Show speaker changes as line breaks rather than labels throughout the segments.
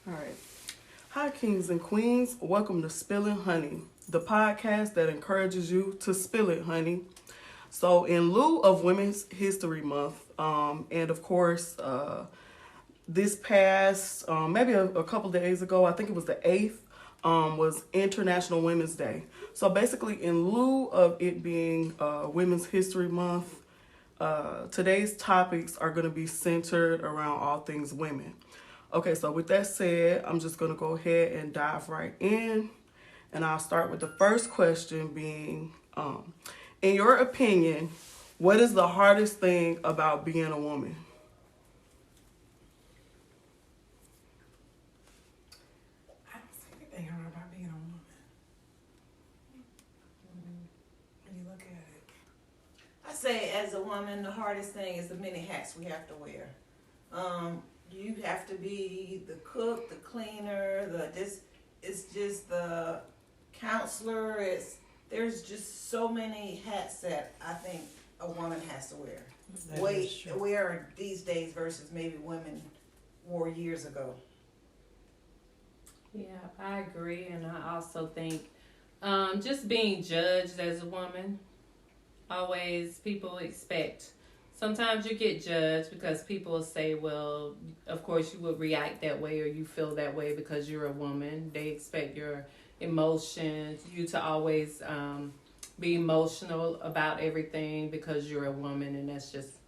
All right. Hi, kings and queens. Welcome to Spilling Honey, the podcast that encourages you to spill it, honey. So, in lieu of Women's History Month, and of course, this past maybe a couple days ago, I think it was the 8th, was International Women's Day. So, basically, in lieu of it being Women's History Month, today's topics are going to be centered around all things women. Okay, so with that said, I'm just going to go ahead and dive right in. And I'll start with the first question being, in your opinion, what is the hardest thing about being a woman?
I don't see anything hard about being a woman. When you look at it.
I say, as a woman, the hardest thing is the many hats we have to wear. You have to be the cook, the cleaner, it's just the counselor. There's just so many hats that I think a woman has to wear. Wear these days versus maybe women wore years ago.
Yeah, I agree, and I also think just being judged as a woman, always people expect. Sometimes you get judged because people say, well, of course you would react that way or you feel that way because you're a woman. They expect your emotions, you to always be emotional about everything because you're a woman, and that's just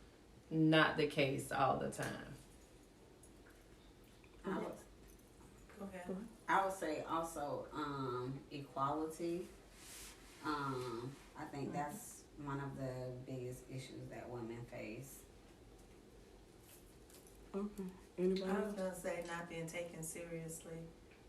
not the case all the time.
I would,
Go ahead.
I would say also equality. I think that's one of the biggest issues that women face.
Okay. Anybody
I was
else?
gonna say not being taken seriously,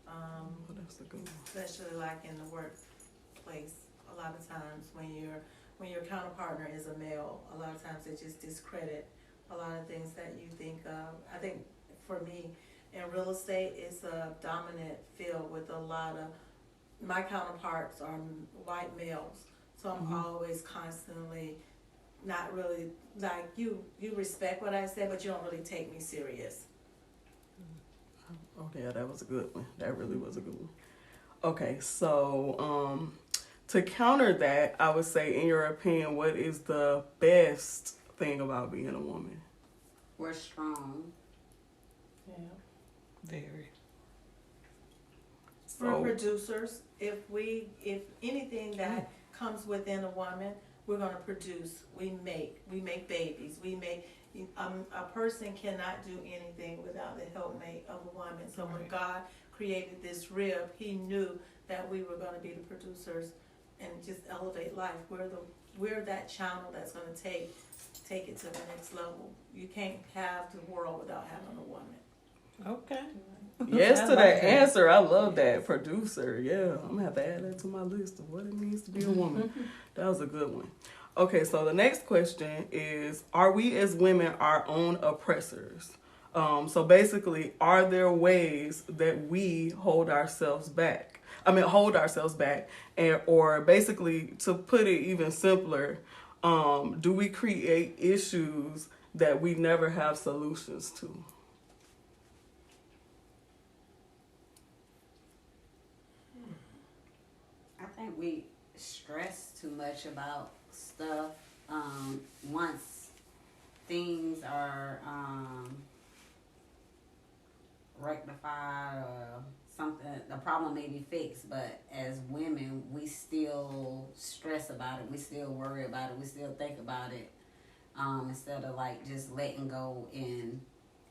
Oh, that's a good one.
especially like in the workplace. A lot of times when your counterpartner is a male, a lot of times they just discredit a lot of things that you think of. I think for me, in real estate, it's a dominant field with a lot of my counterparts are white males, so I'm always constantly not really like you respect what I say, but you don't really take me serious.
Oh, yeah, that was a good one. That really was a good one. Okay, so to counter that, I would say, in your opinion, what is the best thing about being a woman?
We're strong.
Yeah.
Very.
We're
So,
producers. If anything that comes within a woman, we're gonna produce. We make babies. A person cannot do anything without the helpmate of a woman. So when God created this rib, He knew that we were gonna be the producers and just elevate life. We're that channel that's gonna take it to the next level. You can't have the world without having a woman.
Okay.
yes
I
to
like
that
that.
answer. I love that. Producer. Yeah, I'm going to have to add that to my list of what it means to be a woman. That was a good one. Okay, so the next question is, are we as women our own oppressors? So basically, are there ways that we hold ourselves back? And or basically, to put it even simpler, do we create issues that we never have solutions to?
I think we stress too much about stuff. Once things are rectified or something, the problem may be fixed, but as women, we still stress about it. We still worry about it. We still think about it. Instead of like just letting go and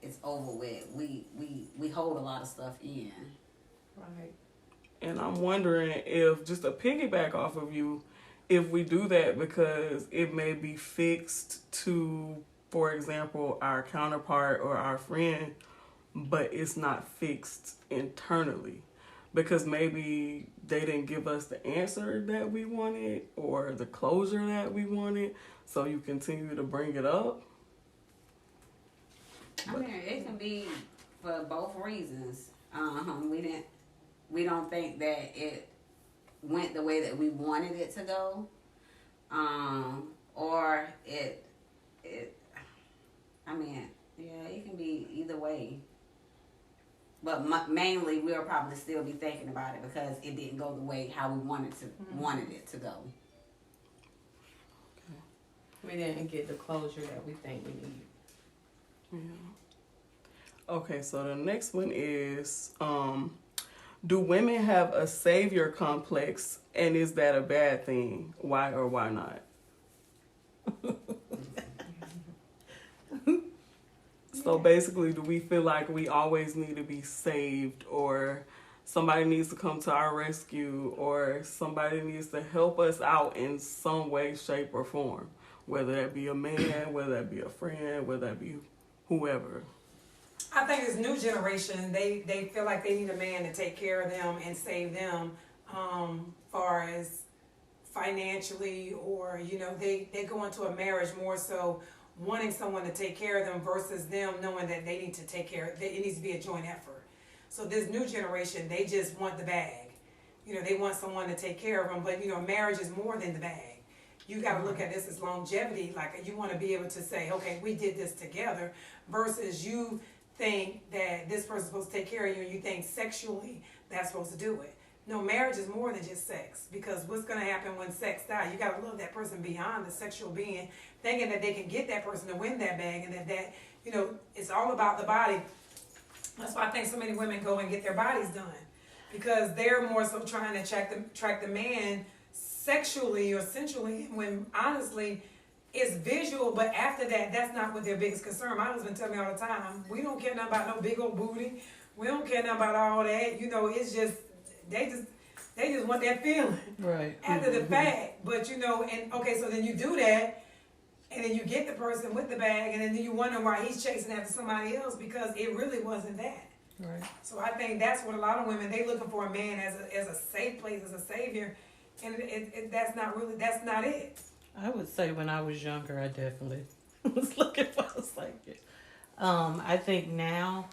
it's over with. We hold a lot of stuff in.
Right.
And I'm wondering if, just to piggyback off of you, if we do that because it may be fixed to, for example, our counterpart or our friend, but it's not fixed internally. Because maybe they didn't give us the answer that we wanted or the closure that we wanted, so you continue to bring it up.
I mean, it can be for both reasons. We don't think that it went the way that we wanted it to go, or it. I mean, yeah, it can be either way. But mainly, we'll probably still be thinking about it because it didn't go the way how we wanted it to go.
We didn't get the closure that we think we need.
Yeah. Okay, so the next one is, do women have a savior complex, and is that a bad thing? Why or why not? So basically, do we feel like we always need to be saved, or somebody needs to come to our rescue, or somebody needs to help us out in some way, shape, or form? Whether that be a man, whether that be a friend, whether that be whoever.
I think this new generation, they feel like they need a man to take care of them and save them, far as financially, or they go into a marriage more so wanting someone to take care of them versus them knowing that they need to take care of it. Needs to be a joint effort. So this new generation, they just want the bag. They want someone to take care of them, but marriage is more than the bag. You got to look at this as longevity. Like, you want to be able to say, okay, we did this together, versus you think that this person's supposed to take care of you and you think sexually that's supposed to do it. No, marriage is more than just sex, because what's going to happen when sex dies? You got to love that person beyond the sexual being, thinking that they can get that person to win that bag, and that it's all about the body. That's why I think so many women go and get their bodies done, because they're more so trying to track the man sexually or sensually, when honestly it's visual. But after that, that's not what their biggest concern. My husband tell me all the time, we don't care nothing about no big old booty, we don't care nothing about all that. It's just they just want that feeling
right
after the fact. But and okay, so then you do that, and then you get the person with the bag, and then you wonder why he's chasing after somebody else, because it really wasn't that.
right.
So I think that's what a lot of women, they looking for a man as a safe place, as a savior. And that's not it.
I would say when I was younger, I definitely was looking for a savior. I think now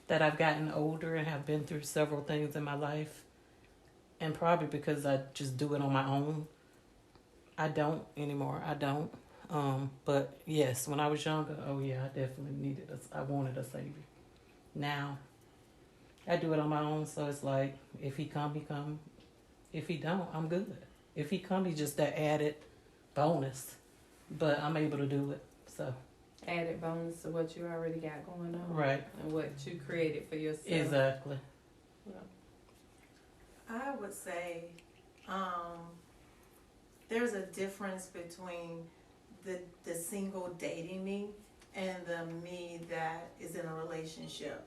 that I've gotten older and have been through several things in my life, and probably because I just do it on my own, I don't anymore. I don't. But yes, when I was younger, oh yeah, I definitely I wanted a savior. Now, I do it on my own, so it's like, if he come, he come. If he don't, I'm good. If he come, he's just that added bonus. But I'm able to do it, so.
Added bonus to what you already got going on.
Right.
And what you created for yourself.
Exactly.
I would say there's a difference between the single dating me and the me that is in a relationship.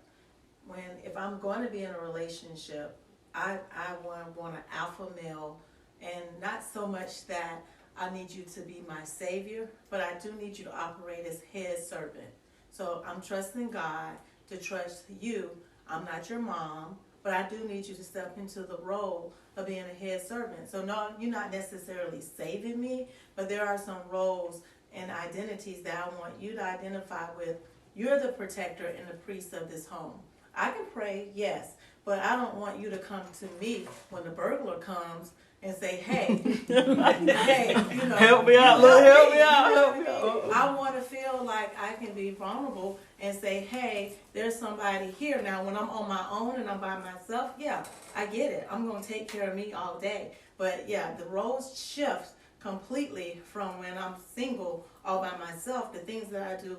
If I'm going to be in a relationship, I want an alpha male, and not so much that I need you to be my savior, but I do need you to operate as head servant. So I'm trusting God to trust you. I'm not your mom, but I do need you to step into the role of being a head servant. So no, you're not necessarily saving me, but there are some roles and identities that I want you to identify with. You're the protector and the priest of this home. I can pray, yes, but I don't want you to come to me when the burglar comes and say, hey, hey,
help me out, Lord, help me out.
I want to feel like I can be vulnerable and say, hey, there's somebody here. Now, when I'm on my own and I'm by myself, yeah, I get it. I'm going to take care of me all day. But yeah, the roles shift completely from when I'm single all by myself. The things that I do,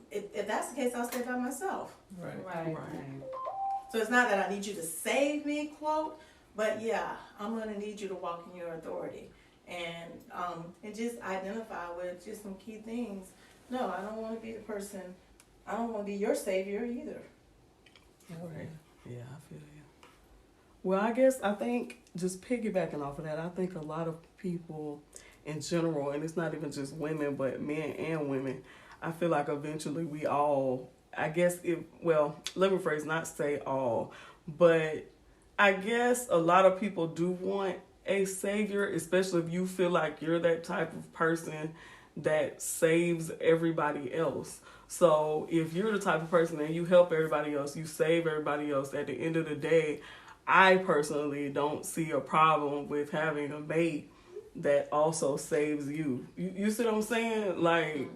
if that's the case, I'll stay by myself.
Right.
So it's not that I need you to save me, quote, but yeah, I'm going to need you to walk in your authority and just identify with just some key things. No, I don't want to be the person. I don't want to be your savior either.
All right. Yeah, I feel you. Well, I think just piggybacking off of that, I think a lot of people in general, and it's not even just women, but men and women, I feel like eventually we all, let me rephrase, not say all, but I guess a lot of people do want a savior, especially if you feel like you're that type of person that saves everybody else. So if you're the type of person and you help everybody else, you save everybody else, at the end of the day, I personally don't see a problem with having a mate that also saves you. You see what I'm saying? Like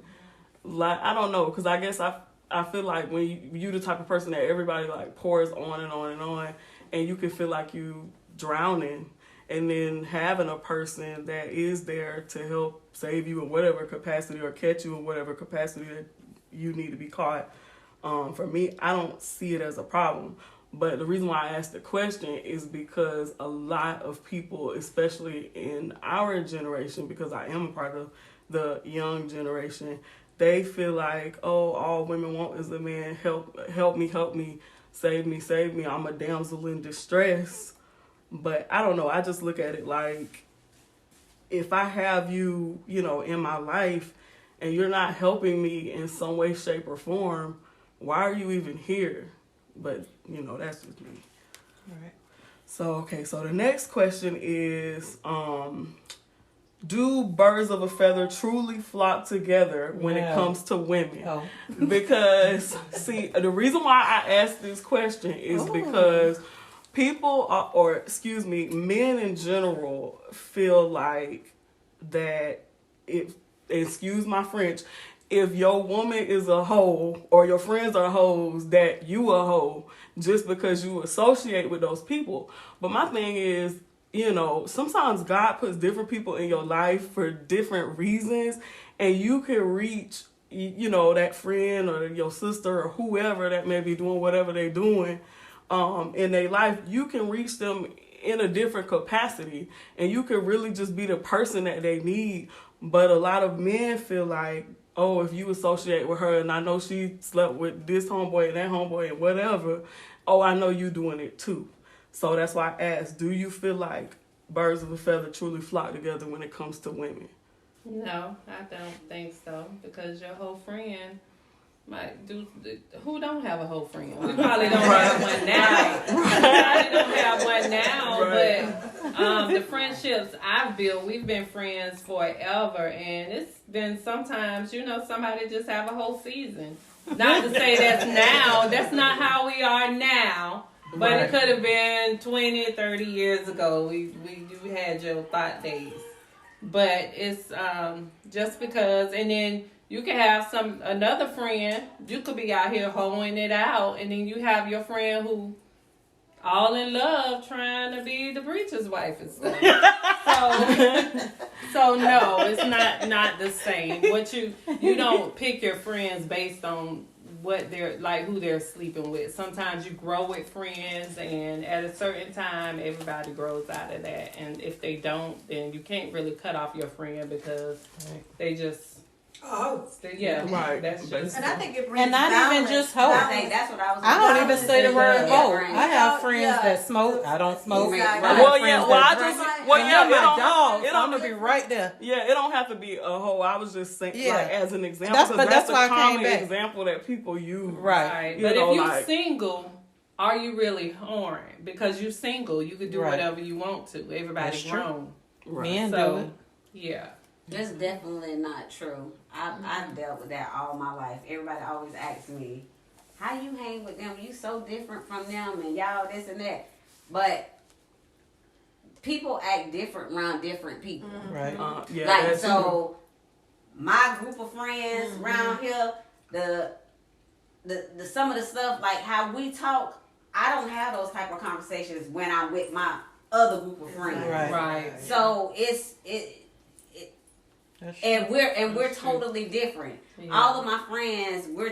I don't know, because I guess I I feel like when you the type of person that everybody like pours on and on and on, and you can feel like you drowning, and then having a person that is there to help save you in whatever capacity or catch you in whatever capacity that you need to be caught. For me, I don't see it as a problem. But the reason why I asked the question is because a lot of people, especially in our generation, because I am a part of the young generation, they feel like, oh, all women want is a man, help me, save me, I'm a damsel in distress. But I don't know, I just look at it like, if I have you, in my life, and you're not helping me in some way, shape, or form, why are you even here? But, that's just me.
All right.
So the next question is, do birds of a feather truly flock together when it comes to women?
Oh.
Because, see, the reason why I asked this question is because people men in general feel like that excuse my French, if your woman is a hoe or your friends are hoes, that you a hoe just because you associate with those people. But my thing is, sometimes God puts different people in your life for different reasons, and you can reach, that friend or your sister or whoever that may be doing whatever they're doing in their life. You can reach them in a different capacity, and you can really just be the person that they need. But a lot of men feel like, oh, if you associate with her and I know she slept with this homeboy and that homeboy and whatever, oh, I know you doing it too. So that's why I asked, do you feel like birds of a feather truly flock together when it comes to women?
No, I don't think so, because your whole friend might do. Who don't have a whole friend? We probably don't have one now. Probably don't have one now, but the friendships I've built, we've been friends forever, and it's been sometimes, somebody just have a whole season. Not to say that's not how we are now. But it could have been 20, 30 years ago. We had your thought days. But it's just because, and then you can have another friend, you could be out here hoeing it out, and then you have your friend who all in love trying to be the preacher's wife and stuff. So no, it's not the same. What you don't pick your friends based on what they're like, who they're sleeping with. Sometimes you grow with friends, and at a certain time everybody grows out of that, and if they don't, then you can't really cut off your friend because they just
right.
That's just,
and I think it brings
and not
balance.
even just hope.
I think that's what I was.
I don't even say the word
Yeah.
hoe. I have friends that smoke. I don't smoke.
Exactly.
I have
Well,
friends
yeah,
that
well, I
drink.
just,
And
well, yeah,
you're my dog.
it
So I'm
don't,
gonna be right there.
yeah, it don't have to be a hoe. I was just saying,
Yeah.
like, as an example,
That's-
'cause
but that's
a
why I came
common
back.
example that people use.
Right.
You
But
know,
if you're
like-
single, are you really whoring? Because you're single, you can do
Right.
whatever you want to. Everybody's
That's true.
grown.
Right.
Men do
So
it.
yeah.
That's definitely not true. I've dealt with that all my life. Everybody always asks me, how you hang with them? You so different from them and y'all this and that. But people act different around different people.
Right.
Yeah,
Like,
that's true.
so my group of friends around here, the some of the stuff, like how we talk, I don't have those type of conversations when I'm with my other group of friends.
Right.
Right.
So
That's
and
true.
we're
That's true.
totally different.
Yeah.
All of my friends, we're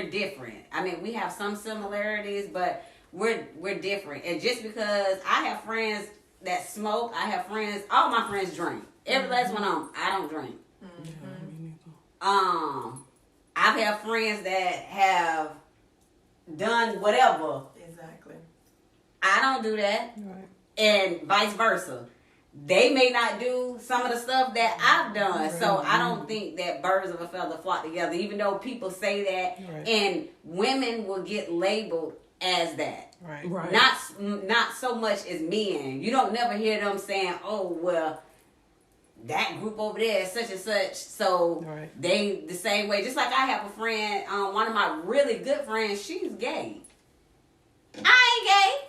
different. I mean, we have some similarities, but we're different. And just because I have friends that smoke, I have friends, all my friends drink. Every last one of them, I don't drink. I've had friends that have done whatever.
Exactly.
I don't do that.
Right.
And vice versa. They may not do some of the stuff that I've done. So I don't think that birds of a feather flock together, even though people say that.
Right.
And women will get labeled as that.
Right.
Right.
Not so much as men. You don't never hear them saying, oh, well, that group over there is such and such. So
Right.
they the same way. Just like I have a friend, one of my really good friends, she's gay. I ain't gay.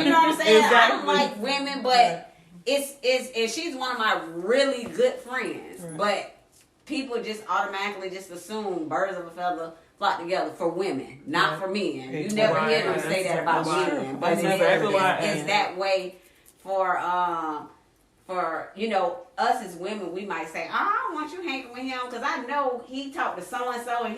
You know what I'm saying? I don't
Exactly.
like women, but it's and she's one of my really good friends.
Right.
But people just automatically just assume birds of a feather flock together for women, not
Right.
for men. You
Exactly.
never hear them
Right.
say that about
That's
women,
true.
but
That's
it is,
exactly why I
it's
asked.
that way for you know, us as women. We might say, I don't want you hanging with him because I know he talked to so and so and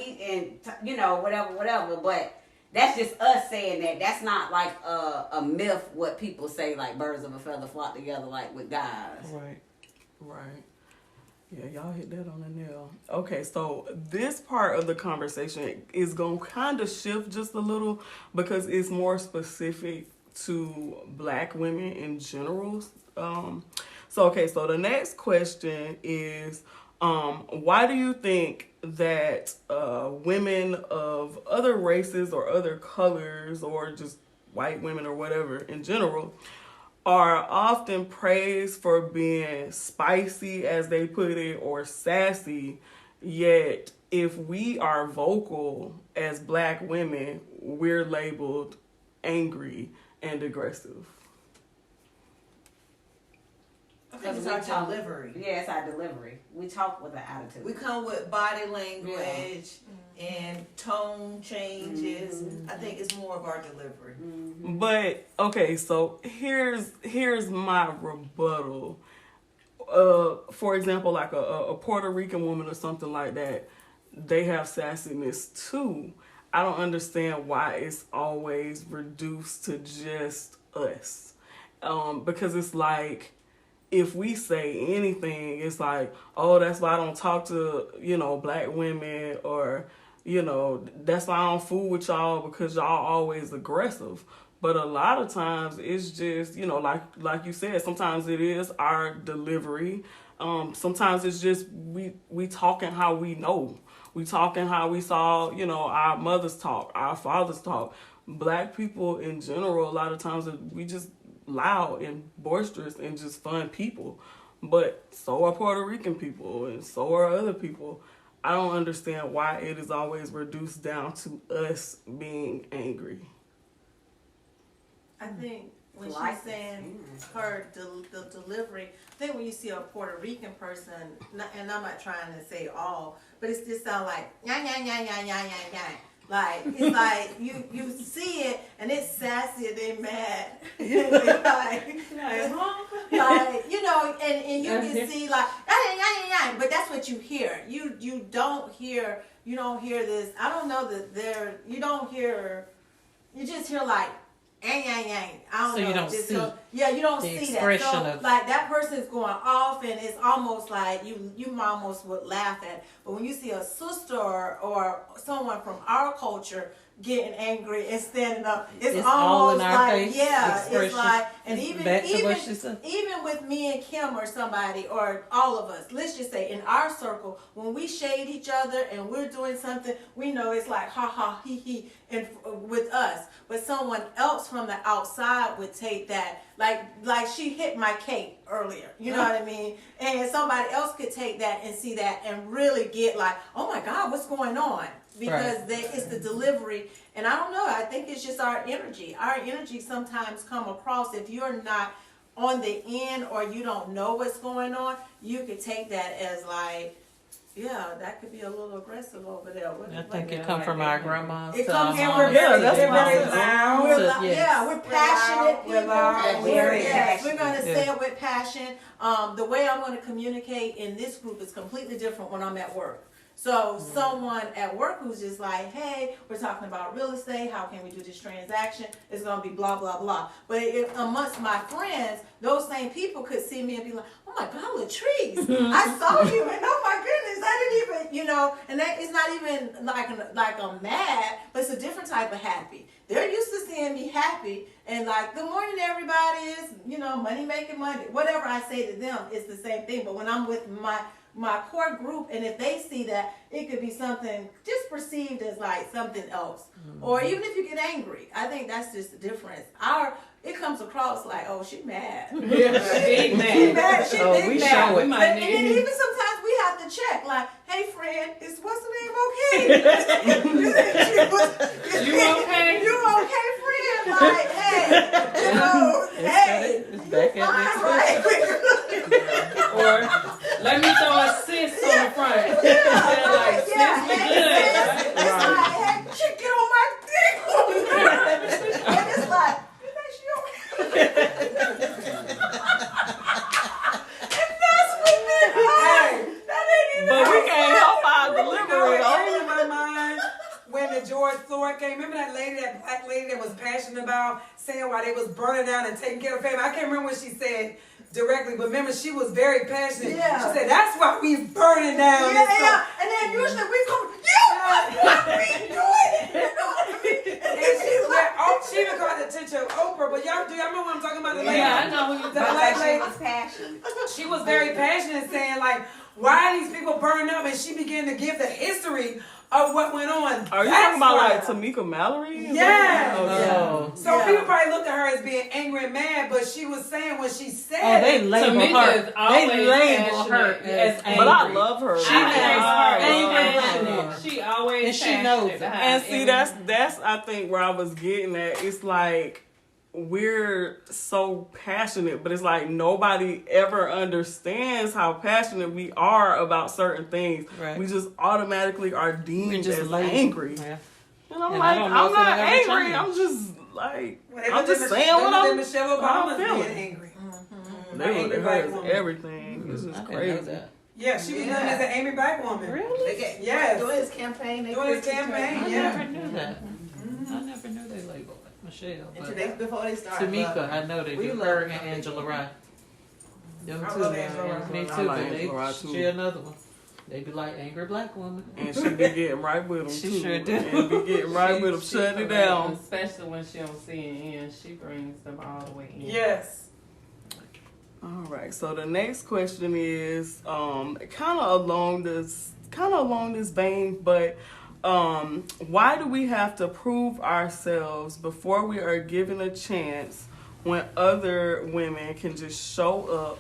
you know, whatever. But that's just us saying that. That's not like a myth. What people say, like birds of a feather flock together, like with guys.
Right. Yeah, y'all hit that on the nail. Okay, so this part of the conversation is going to kind of shift just a little because it's more specific to black women in general. So the next question is, why do you think that women of other races or other colors or just white women or whatever in general are often praised for being spicy, as they put it, or sassy, yet if we are vocal as black women, we're labeled angry and aggressive?
I think it's
we
our
talk-
delivery.
Yeah, it's our delivery. We talk with an attitude.
We come with body language and tone changes. I think it's more of our delivery.
But okay, so here's my rebuttal. For example, like a Puerto Rican woman or something like that, they have sassiness too. I don't understand why it's always reduced to just us. Because it's like, if we say anything, it's like, oh, that's why I don't talk to, black women, or, that's why I don't fool with y'all because y'all always aggressive. But a lot of times it's just, like you said, sometimes it is our delivery. Sometimes it's just we talking how we know. We talking how we saw, our mothers talk, our fathers talk. Black people in general, a lot of times we just loud and boisterous and just fun people. But so are Puerto Rican people and so are other people. I don't understand why it is always reduced down to us being angry.
I think when
Like
she's saying her the delivery, I think when you see a Puerto Rican person, and I'm not trying to say all, but it just sounds like yang yang yang yang yang yang yang. Like it's like you see it and it's sassy and they mad. And you can see like yang yang yang yang, but that's what you hear. You don't hear this. I don't know that you don't hear. You just hear like. Yang, yang, yang. I don't know.
You don't
just
see
you don't see that.
expression
So,
of-
like that person's going off, and it's almost like you almost would laugh at. But when you see a sister or someone from our culture getting angry and standing up, it's
all
almost
in our
like
face
it's
expression.
like, and
Back to what she said.
even with me and Kim or somebody or all of us, let's just say in our circle, when we shade each other and we're doing something, we know it's like ha ha he he, and with us. But someone else from the outside would take that like she hit my cake earlier. You know what I mean? And somebody else could take that and see that and really get like, oh my God, what's going on? Because it's the delivery. And I don't know, I think it's just our energy. Our energy sometimes come across, if you're not on the end or you don't know what's going on, you could take that as like, yeah, that could be a little aggressive over there.
I think it come from our grandmas.
It
to
comes
our
from
moms.
that's
we're
what
very
I'm
loud.
saying.
We're loud.
Yes.
Yeah, we're passionate.
We're loud.
We're
Very
yes,
passionate.
we're going to
Yeah.
say it with passion. The way I'm going to communicate in this group is completely different when I'm at work. So someone at work who's just like, hey, we're talking about real estate. How can we do this transaction? It's going to be blah, blah, blah. But amongst my friends, those same people could see me and be like, oh my God, Latrice, I saw you. And oh my goodness, I didn't even, and that is not even like I'm mad, but it's a different type of happy. They're used to seeing me happy and like, good morning, everybody. Is money making money. Whatever I say to them, it's the same thing. But when I'm with my core group, and if they see that, it could be something just perceived as like something else. Or even if you get angry, I think that's just the difference. It comes across like, oh, she mad.
Big
She
man.
mad. She
Oh,
big
we
mad.
show it.
We might
And
need-
then even sometimes we have to check, like, hey friend, is what's the name okay?
You okay?
You okay, friend? Like, hey, hey,
It's back
you
at
fine,
next
right?
Or let me throw a sis on the front.
Yeah,
Like,
yeah,
sis, we
hey,
good.
sis. It's like,
that black lady that was passionate about saying why they was burning down and taking care of family. I can't remember what she said directly, but remember she was very passionate.
Yeah.
She said that's why we burning down.
Yeah,
and stuff.
yeah. And then usually we come, what we doing? You know what I mean?
And she even caught the attention of Oprah, but y'all remember what I'm talking about? The lady,
Yeah, I know who you're
the
talking
black
about.
lady.
was passionate.
She was very passionate, saying like, "Why are these people burning up?" And she began to give the history of what went on.
Are you
That's
talking about
why.
like Tamika Mallory?
Yeah.
Oh,
So
Yeah.
people probably looked at her as being angry and mad, but she was saying when she said
Oh, they
it.
label
Tamika
her.
is
They
always
label her
passionate
as
as
angry.
But I love her.
She
I
makes
love
her
her.
passionate. She always
And she
passionate
knows it.
behind
And see,
everything.
that's I think where I was getting at. It's like we're so passionate, but it's like nobody ever understands how passionate we are about certain things.
Right.
We just automatically are
We
deemed
just
as
label.
angry.
Yeah.
And I'm
And I
like,
don't know
I'm
if it'll
not
ever
angry.
change.
I'm just like,
They
I'm
looked
just
at
saying what I'm
Michelle
how
Obama
I'm
being
feeling.
angry.
They look
Angry
at
black
her as
woman.
everything. It's
I
just
didn't know
crazy.
that.
Yeah, she was known
Yeah.
as an angry black woman.
Really?
They get,
Yes.
Doing his campaign. They
Doing his
critiqued her.
campaign,
I
yeah.
never knew that. I never knew they labeled Michelle.
And
But
2 days before they started.
Tamika, I know they
We
do.
love
Her
her.
and Angela Rye. Them
I
two.
love Angela Rye.
Me
I
too.
like
But
Angela Rye, too.
she another one. They be like angry black woman.
And she be getting right with them
She
too.
sure do.
And be getting right with them,
She
shutting it
correct,
down.
especially when she on CNN. She brings them all the way in.
Yes.
All right. So the next question is kind of along this vein, but why do we have to prove ourselves before we are given a chance when other women can just show up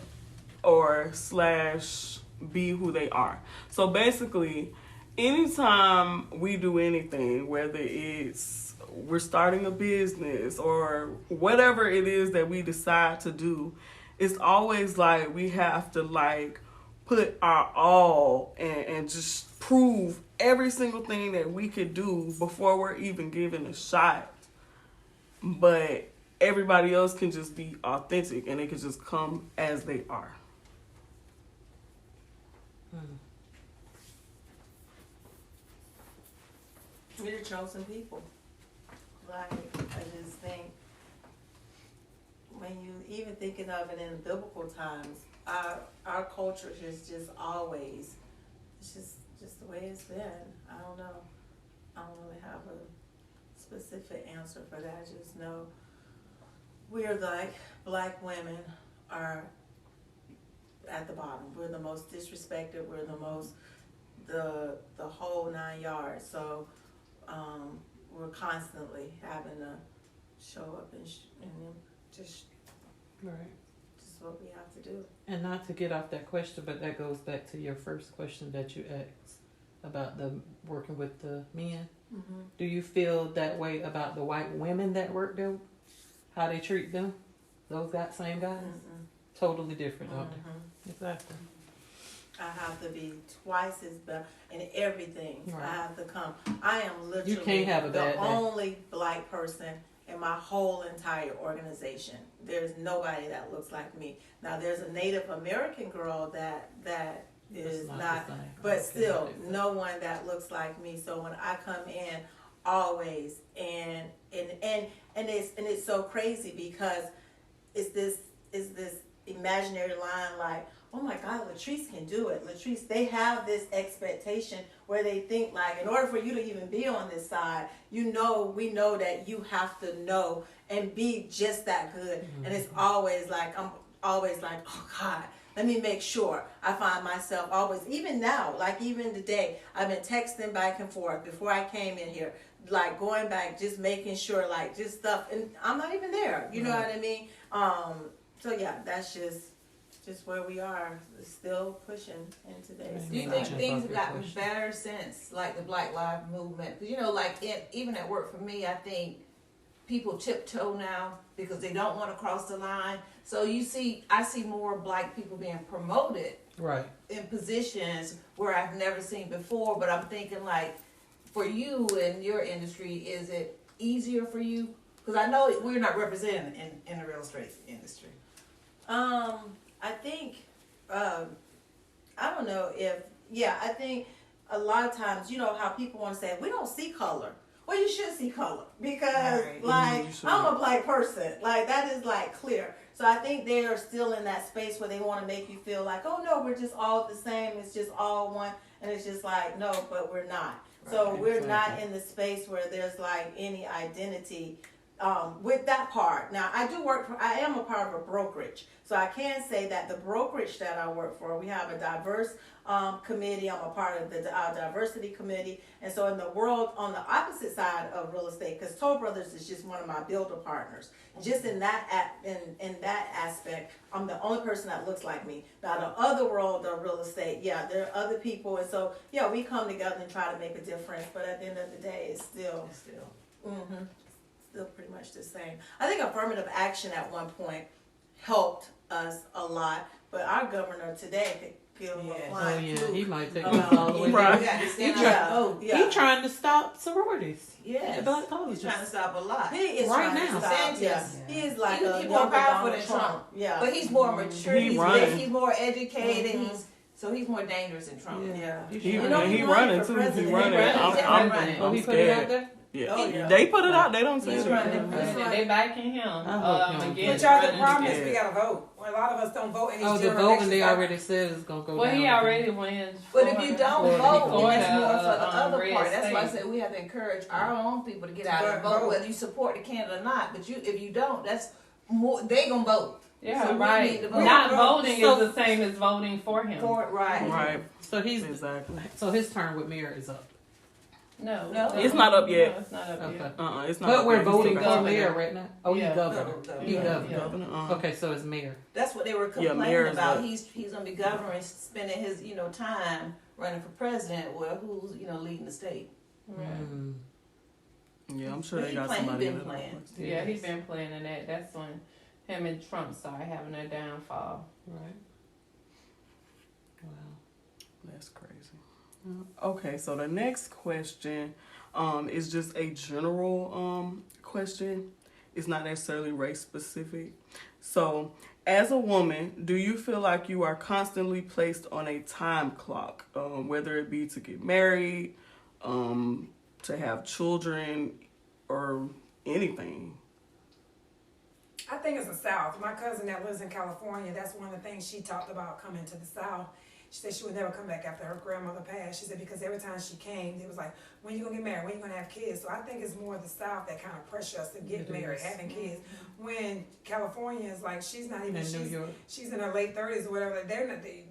or / be who they are? So basically, anytime we do anything, whether it's we're starting a business or whatever it is that we decide to do, it's always like we have to like put our all and just prove every single thing that we could do before we're even given a shot. But everybody else can just be authentic and they can just come as they are.
We're the chosen people. Like, I just think when you even thinking of it in biblical times, our culture is just always, it's just the way it's been. I don't know. I don't really have a specific answer for that. I just know we're like black women are at the bottom. We're the most disrespected. We're the most the whole 9 yards. So we're constantly having to show up and just
Right.
what we have to do.
And not to get off that question, but that goes back to your first question that you asked about the working with the men.
Mm-hmm.
Do you feel that way about the white women that work there? How they treat them? Those same guys?
Mm-hmm.
Totally different, aren't they? Exactly.
I have to be twice as better in everything.
Right.
I have to come. I am literally
can't have a bad
the
day.
only black person in my whole entire organization. There's nobody that looks like me. Now there's a Native American girl that is
It's not
not,
the same.
but
Okay,
still
what is it?
no one that looks like me. So when I come in, always and it's so crazy because it's this imaginary line like, oh my God, Latrice can do it. Latrice, they have this expectation where they think like, in order for you to even be on this side, we know that you have to know and be just that good. Mm-hmm. And it's always like, I'm always like, oh God, let me make sure. I find myself always, even now, like even today, I've been texting back and forth before I came in here, like going back, just making sure, like just stuff, and I'm not even there. You know what I mean? So yeah, that's just where we are, still pushing in today's
Do you
Right.
think things have
Good
gotten
question.
better since like the Black Lives Movement? Because like even at work for me, I think people tiptoe now because they don't want to cross the line. So I see more black people being promoted
Right.
in positions where I've never seen before. But I'm thinking like, for you in your industry, is it easier for you? Because I know we're not represented in the real estate industry.
I think, I don't know I think a lot of times, you know how people want to say, we don't see color. well, you should see color because,
Right.
like,
You should.
I'm a black person. Like, that is, like, clear. So I think they are still in that space where they want to make you feel like, oh, no, we're just all the same. It's just all one. And it's just like, no, but we're not. So
Right,
we're not
exactly.
in the space where there's, like, any identity with that part. Now, I am a part of a brokerage. So I can say that the brokerage that I work for, we have a diverse committee. I'm a part of the diversity committee. And so in the world, on the opposite side of real estate, because Toll Brothers is just one of my builder partners. Just in that in that aspect, I'm the only person that looks like me. Now the other world of real estate, yeah, there are other people, and so yeah, we come together and try to make a difference. But at the end of the day, it's still still pretty much the same. I think affirmative action at one point helped us a lot, but our governor today could give him a
Yes.
Oh
flying
yeah,
fluke
he might take
about
us all the way
Right.
down.
We got to stand
He
up
tried-
and vote.
Yeah.
He trying to stop sororities.
Yes.
The black
He's
colleges.
trying to stop a lot.
He is
Right
trying
now.
to stop.
DeSantis.
Yeah. He is like
He-
a
he more
younger
powerful
Donald
than Trump.
Yeah.
But he's more mature.
He running.
He's more educated.
Mhm.
He's more dangerous than Trump.
Yeah.
You
He,
sure?
You know,
he
he
running
running for
too. He
president. He
running.
running.
I'm
Oh, he put it out
scared.
there?
Yeah.
Oh, yeah.
They put it out. They don't say
He's
it.
running.
They backing him.
I hope he don't
Again,
But y'all, the
running
problem
again.
is we gotta vote. Well, a lot of us don't vote in these
Oh, the
general
voting they
elections.
already said is gonna go
Well,
down.
he already wins.
But if you don't
Florida.
vote, then
Florida,
that's more for the other
red
part. That's why I
state.
said we have to encourage our own people to get out and
But
vote,
vote.
whether you support the candidate or not. But if you don't, that's more. They gonna vote.
Yeah,
So we
right.
need to vote.
Not voting
So-
is the same as voting for him.
For it, right.
Right.
So he's
Exactly.
so his term with mayor is up.
No,
No.
It's not up yet.
No, it's not up
Okay.
yet.
It's not.
But we're
He's still
voting
got
for
some-
mayor right now. Oh,
Yeah.
he's governor. He
Yeah.
governor.
Governor.
Okay, so it's mayor.
That's what they were
Yeah,
complaining
mayor's
about.
up.
He's gonna be governing, spending his time running for president. Well, who's leading the state?
Mm.
Yeah, I'm sure
But
they
he
got
playing- he
somebody.
been
in it.
playing.
Yeah, he's been playing in that. That's when him and Trump started having their downfall.
Right. Wow.
That's crazy. Okay, so the next question is just a general question. It's not necessarily race specific. So, as a woman, do you feel like you are constantly placed on a time clock, whether it be to get married, to have children, or anything?
I think it's the South. My cousin that lives in California, that's one of the things she talked about coming to the South. She said she would never come back after her grandmother passed. She said because every time she came, it was like, when you gonna get married? When you gonna have kids? So I think it's more the South that kind of pressure us to get
It
married,
is.
having kids. When California is like, she's not even,
In New York.
she's in her late 30s or whatever. They're not,
They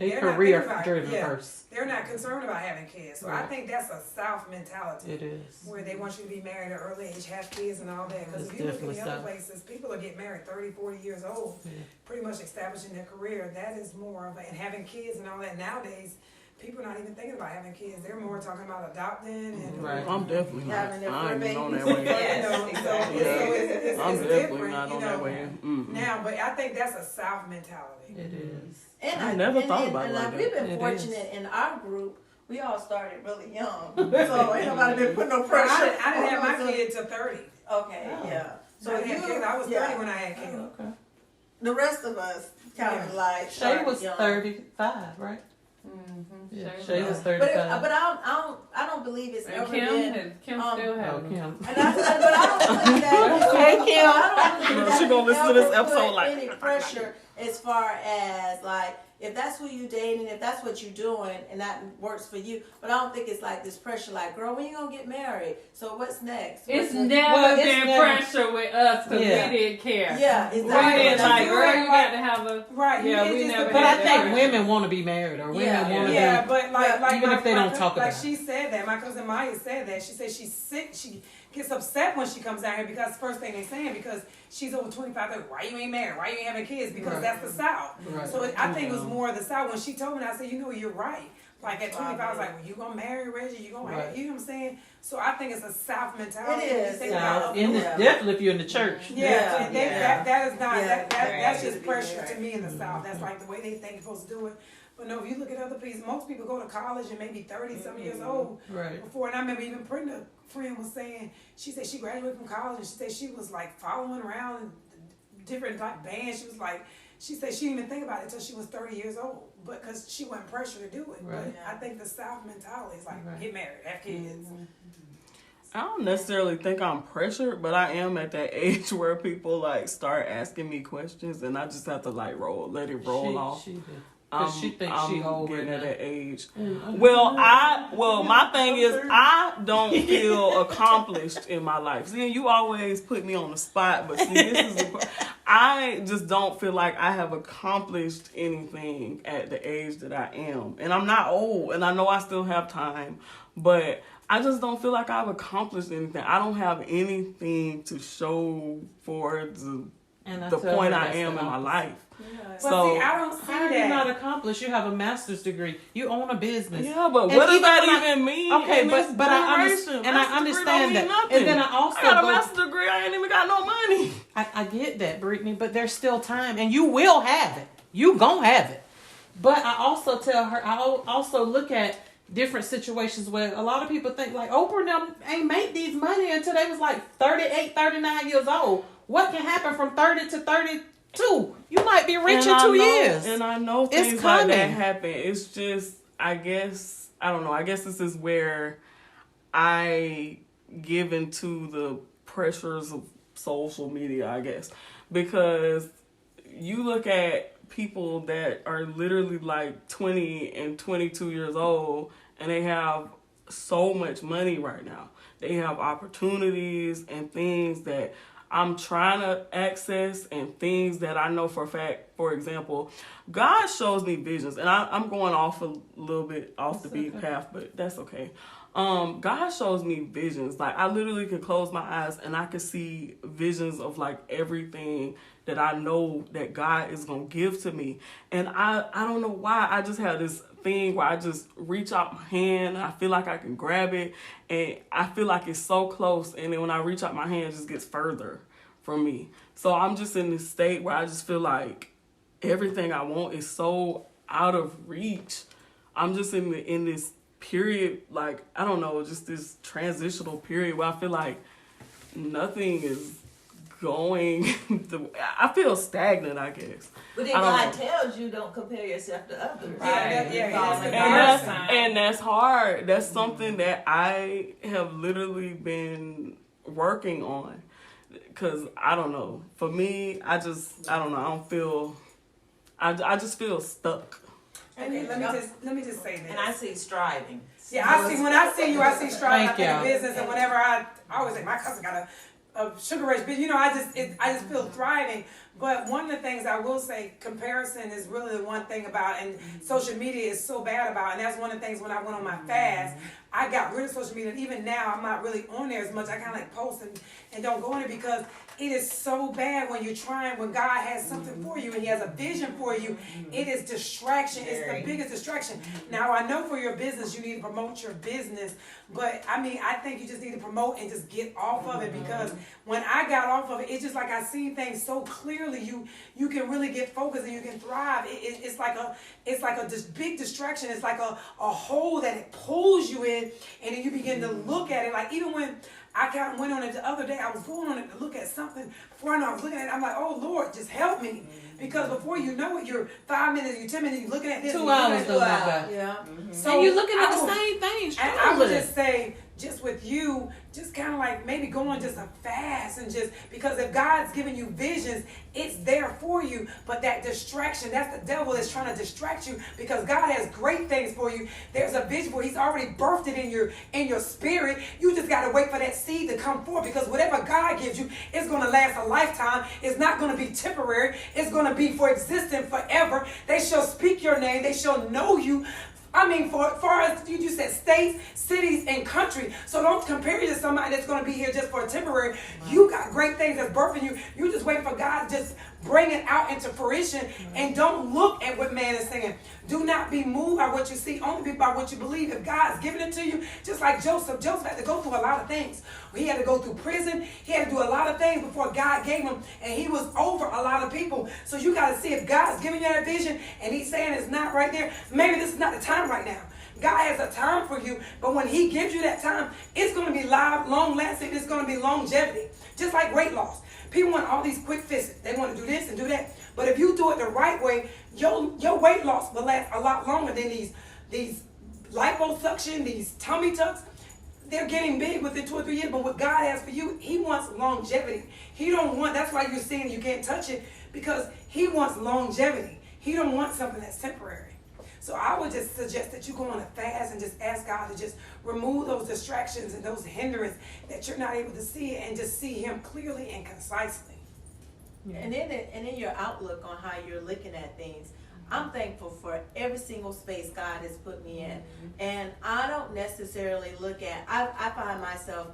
they're not
career
thinking about-
driven
yeah.
first.
they're not concerned about having kids. So I
Right.
think that's a South mentality.
It is.
Where they want you to be married at an early age, have kids and all that. Because
It's
if you look in
definitely
the other
South.
places, people are getting married 30, 40 years old,
Yeah.
pretty much establishing their career. That is more of a, and having kids and all that. Nowadays, people are not even thinking about having kids. They're more talking about adopting and
Right.
I'm definitely not.
Having their
I ain't even on that
fur
way.
Yes,
you know,
exactly.
so it's
I'm
different,
definitely not
you
on
know,
that way. Mm-mm.
now. But I think that's a South mentality.
It is.
And
I never thought about it like
we've
that.
been
It
fortunate in our group. We all started really young, so ain't nobody been putting no
I
pressure.
didn't have
on
my
us.
kid till 30.
Okay,
Oh.
yeah.
So
So
I, had
you,
kids. I was 30
yeah.
when I had kids.
Okay.
The rest of us kind of
Yeah.
like
Shay
started
was
young.
35, right?
Mm-hmm.
Yeah. Shay was
But
35.
I don't believe it's
And
ever
Kim,
been.
Kim
um,
still
Oh,
has
Kim.
But I don't believe that.
Hey, Kim.
I don't believe that
She gonna listen to this
ever
episode
put
like-
any pressure as far as like if that's who you dating, if that's what you're doing, and that works for you. But I don't think it's like this pressure, like, girl, when you gonna get married? So what's next?
It's
What's
never
Well, it's
been
never-
pressure with us because
Yeah.
we didn't care.
Yeah,
We
exactly.
didn't like,
You
girl,
act
you
like-
got to have a.
Right.
Yeah,
it's
we
just
never
the
But I
had
think
that.
women want to be married, or women
Yeah.
want to
Yeah,
be.
but like
even if they don't talk
like
about it.
she said that. My cousin Maya said that. She said she's sick. She gets upset when she comes down here because first thing they saying because she's over 25. Like, why you ain't married? Why you ain't having kids? Because
Right.
that's the South.
Right.
So I think it was more the South. When she told me, I said, you know, you're right. Like at 25, I was like, well, you gonna marry Reggie? You gonna,
Right.
you know what I'm saying? So I think it's a South mentality.
It
When you
is.
think
Yeah.
about-
In the,
Yeah.
definitely if you're in the church.
Yeah,
Yeah.
and they,
Yeah.
that is not
Yeah.
that's
Right.
just pressure
Right.
to me in the South. That's like the way they think you're supposed to do it. But no, if you look at other people, most people go to college and maybe 30-some years old
Right.
before. And I remember even Brenda, friend, was saying she said she graduated from college and she said she was like following around different like bands. She was like, she said she didn't even think about it until she was 30 years old, but because she wasn't pressured to do it.
Right.
But I think the South mentality is like
Right.
get married, have kids.
I don't necessarily think I'm pressured, but I am at that age where people like start asking me questions, and I just have to like let it roll off.
She did. Cause she thinks she old
getting
right
at
now.
that age. Well, my thing is I don't feel accomplished in my life. See, you always put me on the spot, but see, this is I just don't feel like I have accomplished anything at the age that I am, and I'm not old, and I know I still have time, but I just don't feel like I've accomplished anything. I don't have anything to show for the point I am in my life.
But
So
see, I don't see
How are you not
that.
accomplished? You have a master's degree. You own a business.
Yeah, but
And
what does
even
that
when I-
even mean?
Okay,
in
but
this
I
generation?
understand, and I
Master's degree
understand
don't
that.
mean nothing.
And then I also
I got a
go-
master's degree. I ain't even got no money.
I get that, Brittany, but there's still time, and you will have it. You gon' have it. But I also tell her, I also look at different situations where a lot of people think like Oprah and them ain't make these money until they was like 38, 39 years old. What can happen from 30 to 32? You might be rich in 2 years.
And I know
It's
things like that
coming.
happen. It's just, I guess, I don't know. I guess this is where I give into the pressures of social media, I guess. Because you look at people that are literally like 20 and 22 years old, and they have so much money right now. They have opportunities and things that I'm trying to access, and things that I know for a fact. For example, God shows me visions, and I'm going off a little bit off the beaten path, but that's okay. God shows me visions. Like, I literally can close my eyes and I can see visions of like everything that I know that God is gonna give to me. And I don't know why. I just have this thing where I just reach out my hand and I feel like I can grab it, and I feel like it's so close, and then when I reach out my hand, it just gets further from me. So I'm just in this state where I just feel like everything I want is so out of reach. I'm just in this period, like, I don't know, just this transitional period where I feel like nothing is going. I feel stagnant, I guess.
But then
I don't
God
know.
tells you don't compare yourself to others.
And that's hard. That's something that I have literally been working on. Because I don't know. For me, I don't know. I don't feel. I just feel stuck.
Okay, let me just say this.
And I see striving.
Yeah, when I see you, I see striving
Thank
in
y'all.
business, and whenever I always say my cousin got a sugar rush, but I just feel thriving. But one of the things I will say, comparison is really the one thing about, and social media is so bad about, and that's one of the things when I went on my fast, I got rid of social media. And even now, I'm not really on there as much. I kind of like post and don't go on it because it is so bad when you're trying, when God has something for you and He has a vision for you. It is distraction. It's the biggest distraction. Now, I know for your business, you need to promote your business, but I mean, I think you just need to promote and just get off of it, because when I got off of it, it's just like I seen things so clearly. You can really get focused and you can thrive. It's like a big distraction. It's like a hole that it pulls you in, and then you begin to look at it. Like, even when I kind of went on it the other day, I was going on it to look at something. Before I know I was looking at it, I'm like, oh Lord, just help me. Because before you know it, you're 5 minutes, you're 10 minutes, you're looking at this.
2 hours goes by.
Yeah.
So
And you're looking at
I
the
would-
same thing.
And I would just say, just with you, just kind of like maybe go on just a fast, and just, because if God's giving you visions, it's there for you. But that distraction, that's the devil that's trying to distract you, because God has great things for you. There's a vision for you. He's already birthed it in your spirit. You just got to wait for that seed to come forth, because whatever God gives you, it's going to last a lifetime. It's not going to be temporary. It's going to be for existence forever. They shall speak your name. They shall know you. I mean, for far as you said, states, cities, and country. So don't compare you to somebody that's going to be here just for a temporary. You got great things that's birthing you. You just waiting for God to just bring it out into fruition. And don't look at what man is saying. Do not be moved by what you see. Only be by what you believe. If God's giving it to you, just like Joseph had to go through a lot of things. He had to go through prison. He had to do a lot of things before God gave him. And he was over a lot of people. So you got to see if God's giving you that vision and He's saying it's not right there. Maybe this is not the time right now. God has a time for you, but when He gives you that time, it's going to be long lasting. It's going to be longevity, just like weight loss. People want all these quick fixes. They want to do this and do that. But if you do it the right way, your weight loss will last a lot longer than these liposuction, these tummy tucks. they're getting big within 2 or 3 years, but what God has for you, He wants longevity. He don't want, that's why you're seeing you can't touch it, because He wants longevity. He don't want something that's temporary. So I would just suggest that you go on a fast and just ask God to just remove those distractions and those hindrances that you're not able to see, and just see Him clearly and concisely.
And in your outlook on how you're looking at things, I'm thankful for every single space God has put me in. And I don't necessarily look at, I find myself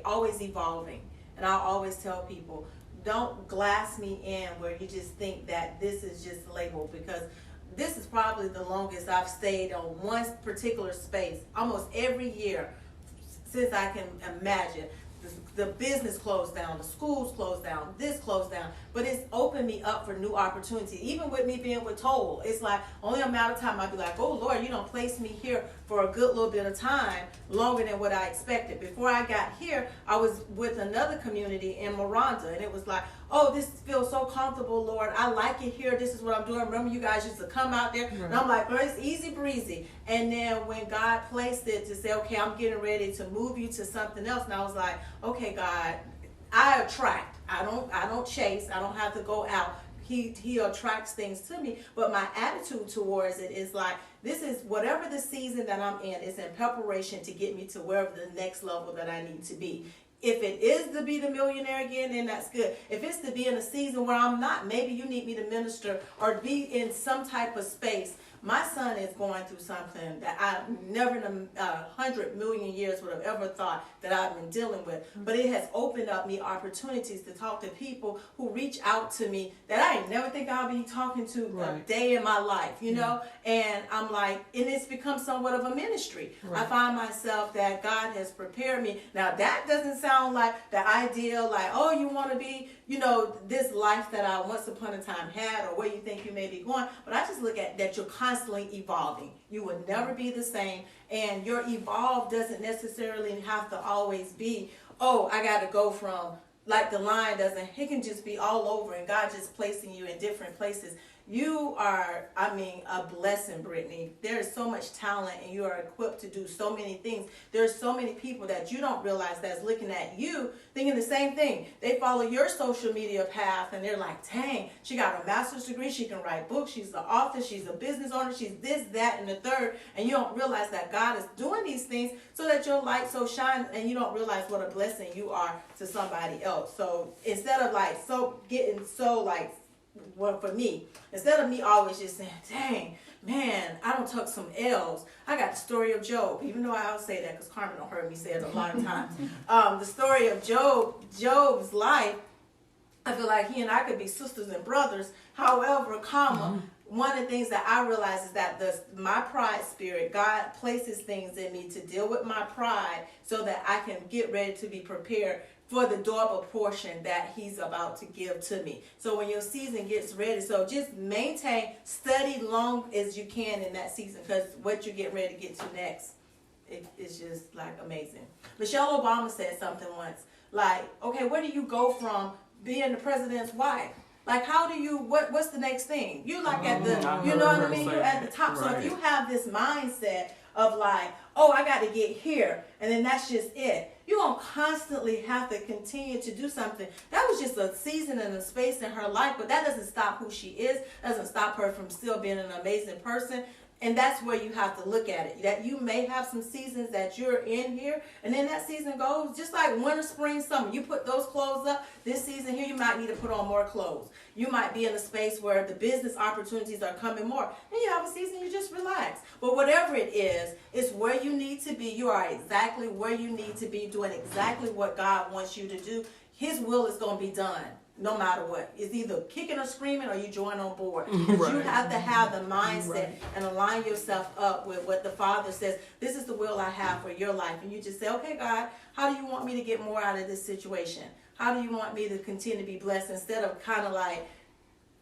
always evolving. And I'll always tell people, don't glass me in where you just think that this is just labeled, because this is probably the longest I've stayed on one particular space almost every year since I can imagine. The business closed down, the schools closed down, this closed down, but it's opened me up for new opportunities. Even with me being with Toll, it's like only a matter of time I'd be like, oh Lord, you don't place me here for a good little bit of time, longer than what I expected. Before I got here, I was with another community in Miranda, and it was like, oh, this feels so comfortable, Lord. I like it here. This is what I'm doing. Remember, you guys used to come out there, and I'm like, Lord, it's easy breezy. And then when God placed it to say, okay, I'm getting ready to move you to something else, and I was like, okay, God, I attract. I don't chase. I don't have to go out. He attracts things to me, but my attitude towards it is like, this is whatever the season that I'm in is in preparation to get me to wherever the next level that I need to be. If it is to be the millionaire again, then that's good. If it's to be in a season where I'm not, maybe you need me to minister or be in some type of space. My son is going through something that I never in 100 million years would have ever thought that I've been dealing with. But it has opened up me opportunities to talk to people who reach out to me that I ain't never think I'll be talking to a day in my life, you know? And I'm like, and it's become somewhat of a ministry. I find myself that God has prepared me. Now that doesn't sound like the ideal, like, oh, you want to be, you know, this life that I once upon a time had, or where you think you may be going. But I just look at that you're constantly evolving. You will never be the same. And your evolve doesn't necessarily have to always be, oh, I got to go from, like the line doesn't, it can just be all over and God just placing you in different places. You are, I mean, a blessing, Brittany. There is so much talent and you are equipped to do so many things. There's so many people that you don't realize that's looking at you thinking the same thing. They follow your social media path and they're like, dang, she got a master's degree. She can write books. She's the author. She's a business owner. She's this, that, and the third. And you don't realize that God is doing these things so that your light so shines and you don't realize what a blessing you are to somebody else. So instead of like getting so like, well, for me, instead of me always just saying, dang, man, I don't took some L's. I got the story of Job, even though I always say that because Carmen don't heard me say it a lot of times. The story of Job's life, I feel like he and I could be sisters and brothers. However, one of the things that I realize is that my pride spirit, God places things in me to deal with my pride so that I can get ready to be prepared for the double portion that he's about to give to me. So when your season gets ready, so just study long as you can in that season, because what you're getting ready to get to next, it's just like amazing. Michelle Obama said something once, like, okay, where do you go from being the president's wife? Like, how do you, what's the next thing? You like at the, you know what I mean? You're at the top. So if you have this mindset of like, oh, I got to get here, and then that's just it. You're going to constantly have to continue to do something. That was just a season and a space in her life, but that doesn't stop who she is, doesn't stop her from still being an amazing person. And that's where you have to look at it. That you may have some seasons that you're in here, and then that season goes just like winter, spring, summer. You put those clothes up. This season here, you might need to put on more clothes. You might be in a space where the business opportunities are coming more. Then you have a season you just relax. But whatever it is, it's where you need to be. You are exactly where you need to be, doing exactly what God wants you to do. His will is going to be done. No matter what. It's either kicking or screaming or you join on board. But you have to have the mindset and align yourself up with what the Father says. This is the will I have for your life. And you just say, okay, God, how do you want me to get more out of this situation? How do you want me to continue to be blessed? Instead of kind of like,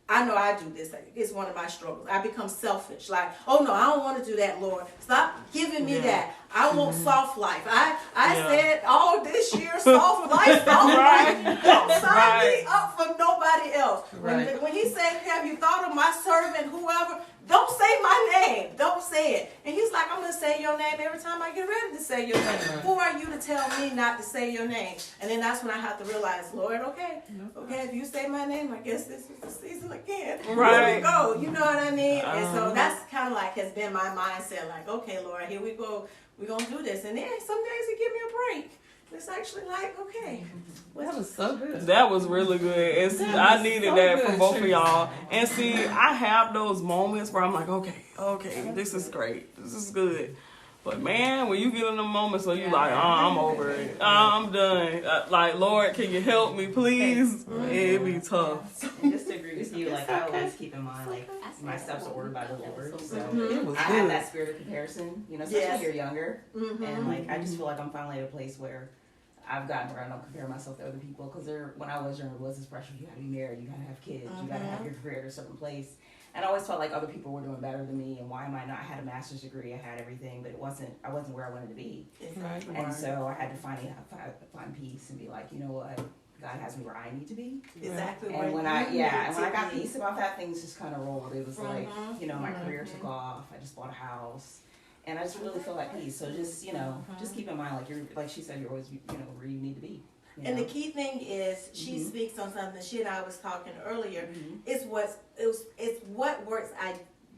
I know I do this. It's one of my struggles. I become selfish. Like, oh no, I don't want to do that, Lord. Stop giving me that. I want soft life. I said all this year, soft life. Don't sign me up for nobody else.
Right.
When he said, have you thought of my servant, whoever, don't say my name. Don't say it. And he's like, I'm going to say your name every time I get ready to say your name. Who are you to tell me not to say your name? And then that's when I have to realize, Lord, okay, if you say my name, I guess this is the season again.
Right.
Here we go. You know what I mean? And so that's kind of like has been my mindset. Like, okay, Lord, here we go. We're going to do this. And then some days he give me a break. It's actually like, okay.
That was so good.
That was really good. And see, I needed
so
that
good,
from both of
Tracy.
y'all. And see, I have those moments where I'm like, okay, this is great. This is good. But man, when you get in the moments where you like, I'm over it. I'm done. Like, Lord, can you help me, please? It'd be tough.
And just to agree with you, like I always keep in mind, like my steps are ordered by the Lord. So
It was
I
good.
have that spirit of comparison, especially
Yes.
when you're younger. And like I just feel like I'm finally at a place where I've gotten where I don't compare myself to other people. Because when I was younger, there was this pressure: you got to be married, you got to have kids, you got to have your career at a certain place. And I always felt like other people were doing better than me, and why am I not? I had a master's degree, I had everything, but I wasn't where I wanted to be.
Exactly.
And so I had to find peace and be like, you know what, God has me where I need to be.
Exactly.
And when I got
peace.
peace about that, things just kind of rolled. It was like, my career took off. I just bought a house, and I just really feel at peace. So just just keep in mind, like she said, you're always where you need to be.
And the key thing is, she speaks on something she and I was talking earlier. It's what works. I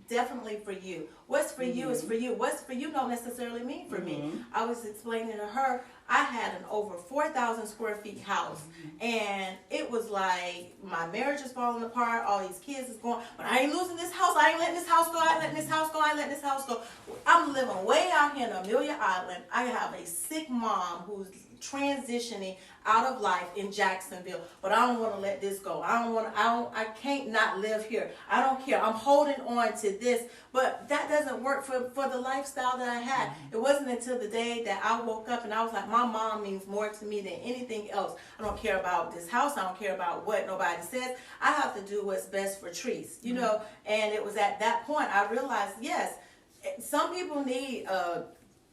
definitely for you. What's for you is for you. What's for you don't necessarily mean for me. I was explaining to her, I had an over 4,000 square feet house, and it was like my marriage is falling apart. All these kids is going, but I ain't losing this house. I ain't letting this house go. I ain't letting this house go. I ain't letting this house go. I'm living way out here in Amelia Island. I have a sick mom who's transitioning out of life in Jacksonville, but I don't want to let this go. I can't not live here. I don't care. I'm holding on to this, but that doesn't work for the lifestyle that I had. It wasn't until the day that I woke up and I was like, my mom means more to me than anything else. I don't care about this house. I don't care about what nobody says. I have to do what's best for Treese, and it was at that point I realized, yes, some people need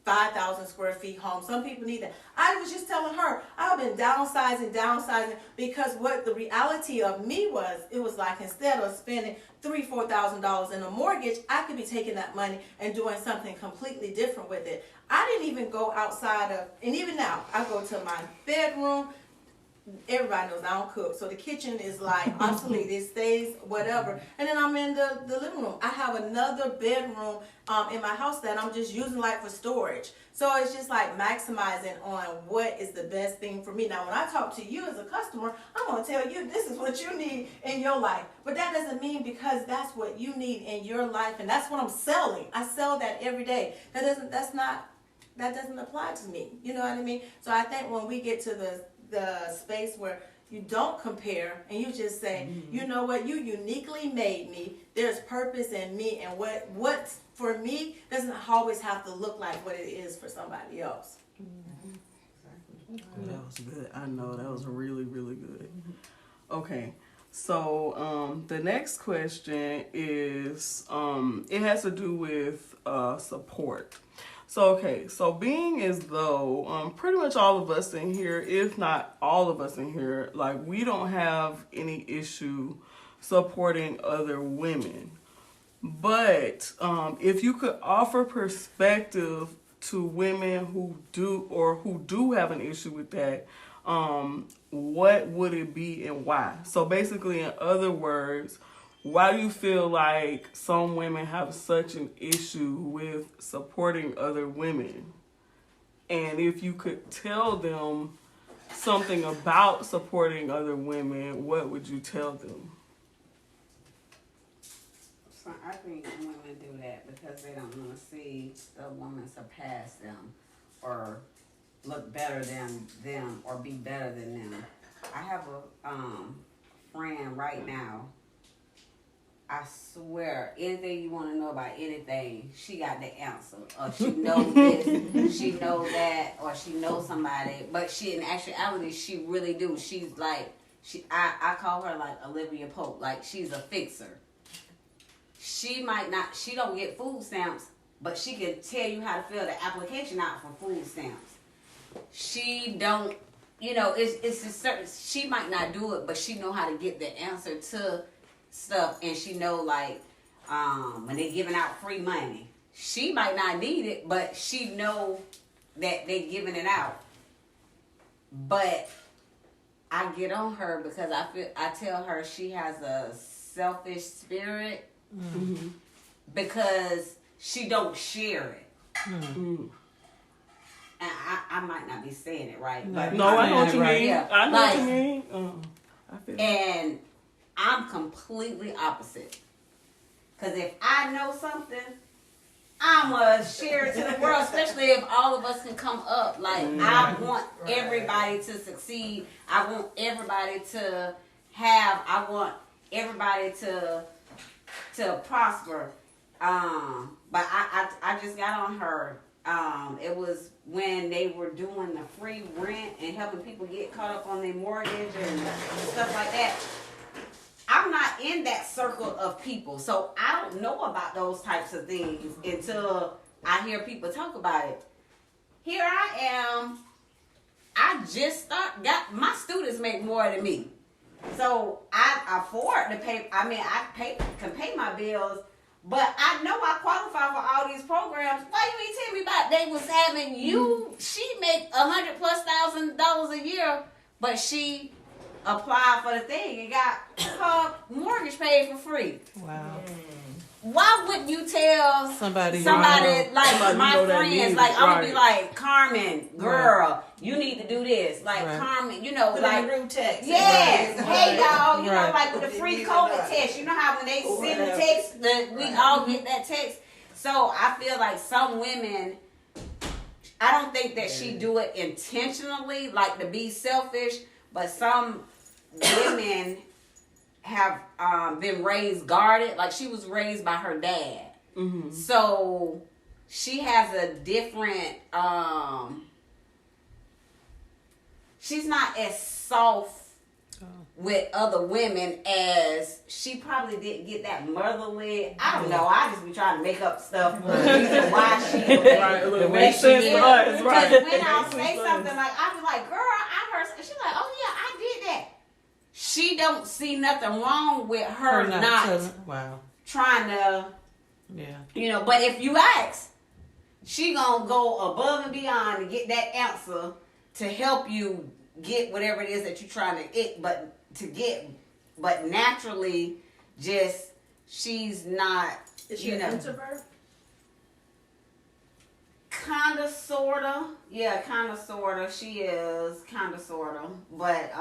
5,000 square feet home. Some people need that. I was just telling her, I've been downsizing because what the reality of me was, it was like instead of spending $3,000-$4,000 in a mortgage, I could be taking that money and doing something completely different with it. I didn't even go outside of, and even now, I go to my bedroom. Everybody knows I don't cook, so the kitchen is like obsolete. It stays whatever, and then I'm in the living room. I have another bedroom in my house that I'm just using like for storage. So it's just like maximizing on what is the best thing for me. Now, when I talk to you as a customer, I'm gonna tell you this is what you need in your life, but that doesn't mean because that's what you need in your life, and that's what I'm selling. I sell that every day. That doesn't apply to me. You know what I mean? So I think when we get to the space where you don't compare and you just say, you know what, you uniquely made me. There's purpose in me, and what's for me doesn't always have to look like what it is for somebody else.
That was good. I know that was really, really good. Okay, so the next question is it has to do with support. So being as though pretty much all of us in here, if not all of us in here, like we don't have any issue supporting other women. But if you could offer perspective to women who do have an issue with that, what would it be and why? So basically, in other words, why do you feel like some women have such an issue with supporting other women? And if you could tell them something about supporting other women, what would you tell them?
So I think women do that because they don't want to see the woman surpass them or look better than them or be better than them. I have a friend right now. I swear, anything you want to know about anything, she got the answer. Or she knows this, she knows that, or she knows somebody. But she, in actuality, she really do. She's like, I call her like Olivia Pope. Like, she's a fixer. She don't get food stamps, but she can tell you how to fill the application out for food stamps. She don't, you know, it's a certain. She might not do it, but she know how to get the answer to stuff, and she know like when they giving out free money, she might not need it, but she know that they giving it out. But I get on her because I tell her she has a selfish spirit because she don't share it. And I might not be saying it right. But
No, I know what you mean.
Yeah.
I know
Like,
what you mean. I feel
and I'm completely opposite. Because if I know something, I'm going to share it to the world, especially if all of us can come up. Like, I want everybody to succeed. I want everybody to have, I want everybody to prosper. But I just got on her. It was when they were doing the free rent and helping people get caught up on their mortgage and stuff like that. I'm not in that circle of people, so I don't know about those types of things until I hear people talk about it. Here I am. I just got my students make more than me, so I afford to pay. I mean, can pay my bills, but I know I qualify for all these programs. Why you ain't tell me about they was having you? She make $100,000+ a year, but she applied for the thing and got her mortgage paid for free.
Wow.
Why wouldn't you tell somebody like my friends, like I'm gonna be like, Carmen, girl, you need to do this. Like Carmen, you know, like
group text.
yes, hey y'all, you know, like with the free COVID test. You know how when they send the text, we all get that text. So I feel like some women, I don't think that she do it intentionally, like to be selfish, but some women have been raised guarded. Like she was raised by her dad. So she has a different, she's not as soft with other women as she probably didn't get that motherly. I don't know. I just be trying to make up stuff for the reason why she the way she is. Because when I say something like, I be like, girl, I heard, she's like, oh yeah, I did that. She don't see nothing wrong with her not trying to, you know. But if you ask, she gonna go above and beyond to get that answer to help you get whatever it is that you're trying to get. But naturally, just she's not.
Is she an introvert?
Kinda, sorta. Yeah, kinda, sorta. She is kinda, sorta. But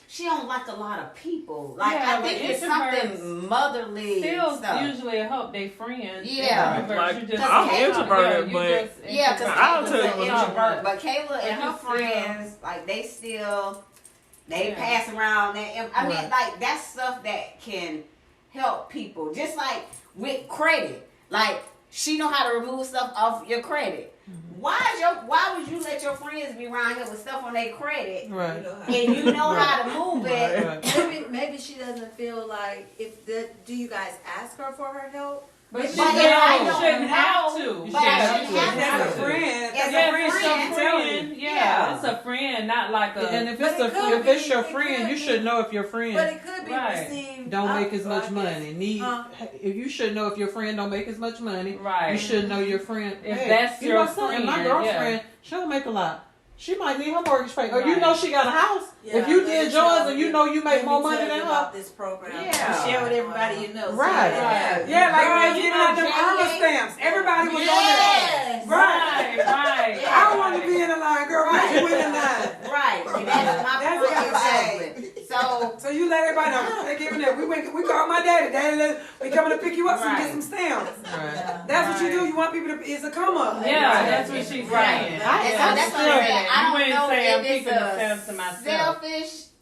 she don't like a lot of people. Like, I think it's something motherly.
Still
stuff.
usually help their friends.
Yeah.
Like, I'm introverted, but
yeah, because
I'll
Kayla's
tell
an
you
introvert. But Kayla and her friends, like, they pass around that. I mean, like, that's stuff that can help people. Just like with credit. Like, she know how to remove stuff off your credit. Why would you let your friends be around here with stuff on their credit? Right. And you know how to move it.
Maybe she doesn't feel like do you guys ask her for her help?
But she shouldn't have to.
But I shouldn't have to.
As a friend.
As a friend.
Yeah, it's a friend, not like a.
And if it's your friend, you should know if your friend.
But it could be perceived.
Don't make as much money. If you should know if your friend don't make as much money, you should know your friend.
If that's your friend,
my girlfriend, she don't make a lot. She might need her mortgage paid. Or you know she got a house.
Yeah,
if you did yours and you know you make more money than her.
About this program.
Yeah. Share with everybody you know.
Right.
Yeah, like when they giving out them Irma stamps. Everybody was on there.
Right.
I don't want to be in the line, girl. Right. You in the line.
Right. And that's my point exactly.
So you let everybody know they giving that. We called my daddy. Daddy, we coming to pick you up so you get some stamps.
Right.
That's what you do. You want people to is a come up.
Yeah, that's what she's saying.
That's what I'm saying. I don't know if it's selfish.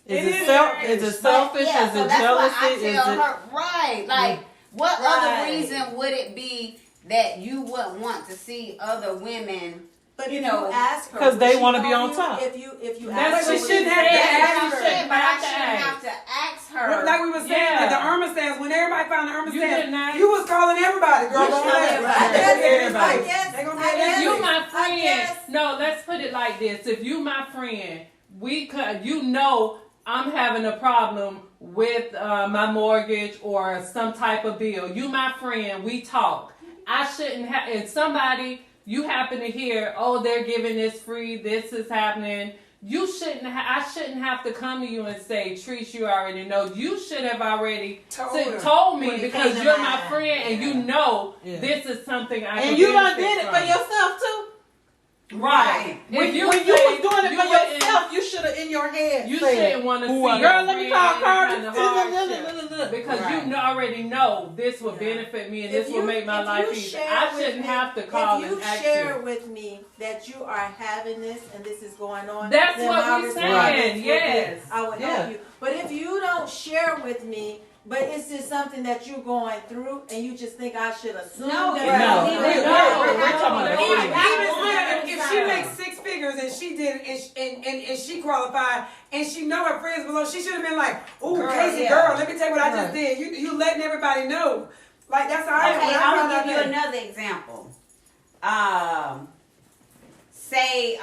Is it selfish?
Yeah,
is
so
it
that's
jealousy?
Why I tell her, right. Like, what other reason would it be that you would want to see other women?
But you ask her
because they want to be on top.
If you
ask her,
she
shouldn't have to ask her.
But I shouldn't have to ask her.
Like we were saying, like the Irma stamps. When everybody found the Irma stamps,
not.
you was calling everybody, girl.
You my friend. No, let's put it like this. If you my friend, I'm having a problem with my mortgage or some type of bill. You my friend, we talk. I shouldn't have, and somebody, you happen to hear, oh, they're giving this free, this is happening. I shouldn't have to come to you and say, Trish, you already know. You should have already told me because you're my friend and you know this is something I can
And you done
benefit
did it
from.
for yourself too.
Right.
When you was doing it for yourself, you should have in your head.
You
said,
shouldn't want to see
girl,
your
let me
friend
call
in
Carter.
kind of hardship. Because you already know this will benefit me and this will make my life easier. I shouldn't have to call and ask you.
If you share with me that you are having this and this is going on,
that's
then
what we're saying. Yes.
I would help you. But if you don't share with me, but it's just something that you're going through, and you just think I should assume that.
We're talking about
Even if she makes 6 figures and she did and she qualified and she know her friends below, she should have been like, "Ooh, Casey, girl, let me tell you what I just did." You letting everybody know. Like that's how I am.
Okay, I'm gonna give you another example. Say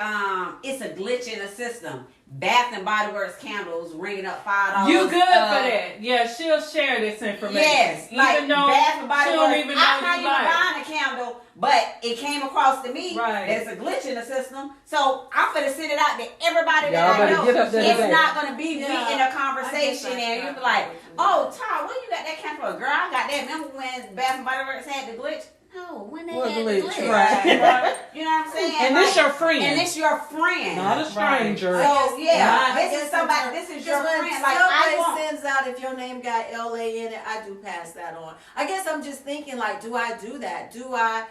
it's a glitch in the system. Bath and Body Works candles ringing up $5.
You good for that? Yeah, she'll share this information.
Yes,
even
like
though
Bath and Body
she don't
Works.
even know
I'm not
you
even
like.
buying a candle, but it came across to me
Right.
that it's a glitch in the system. So I'm gonna send it out to everybody
Y'all
that I
better
know.
get up there
It's
today.
not gonna be we in a conversation and you be like, "Oh, Todd, where you got that candle from? Girl, I got that. Remember when Bath and Body Works had the glitch?" No, when they
What
had
glitch?
the glitch.
Right.
You know what I'm saying?
And this your friend.
And this your friend.
Not a stranger.
So yeah,
I
this
guess
is somebody. This is your friend. Like I
Subway
want.
sends out if your name got LA in it, I do pass that on. I guess I'm just thinking like, do I do that? Do I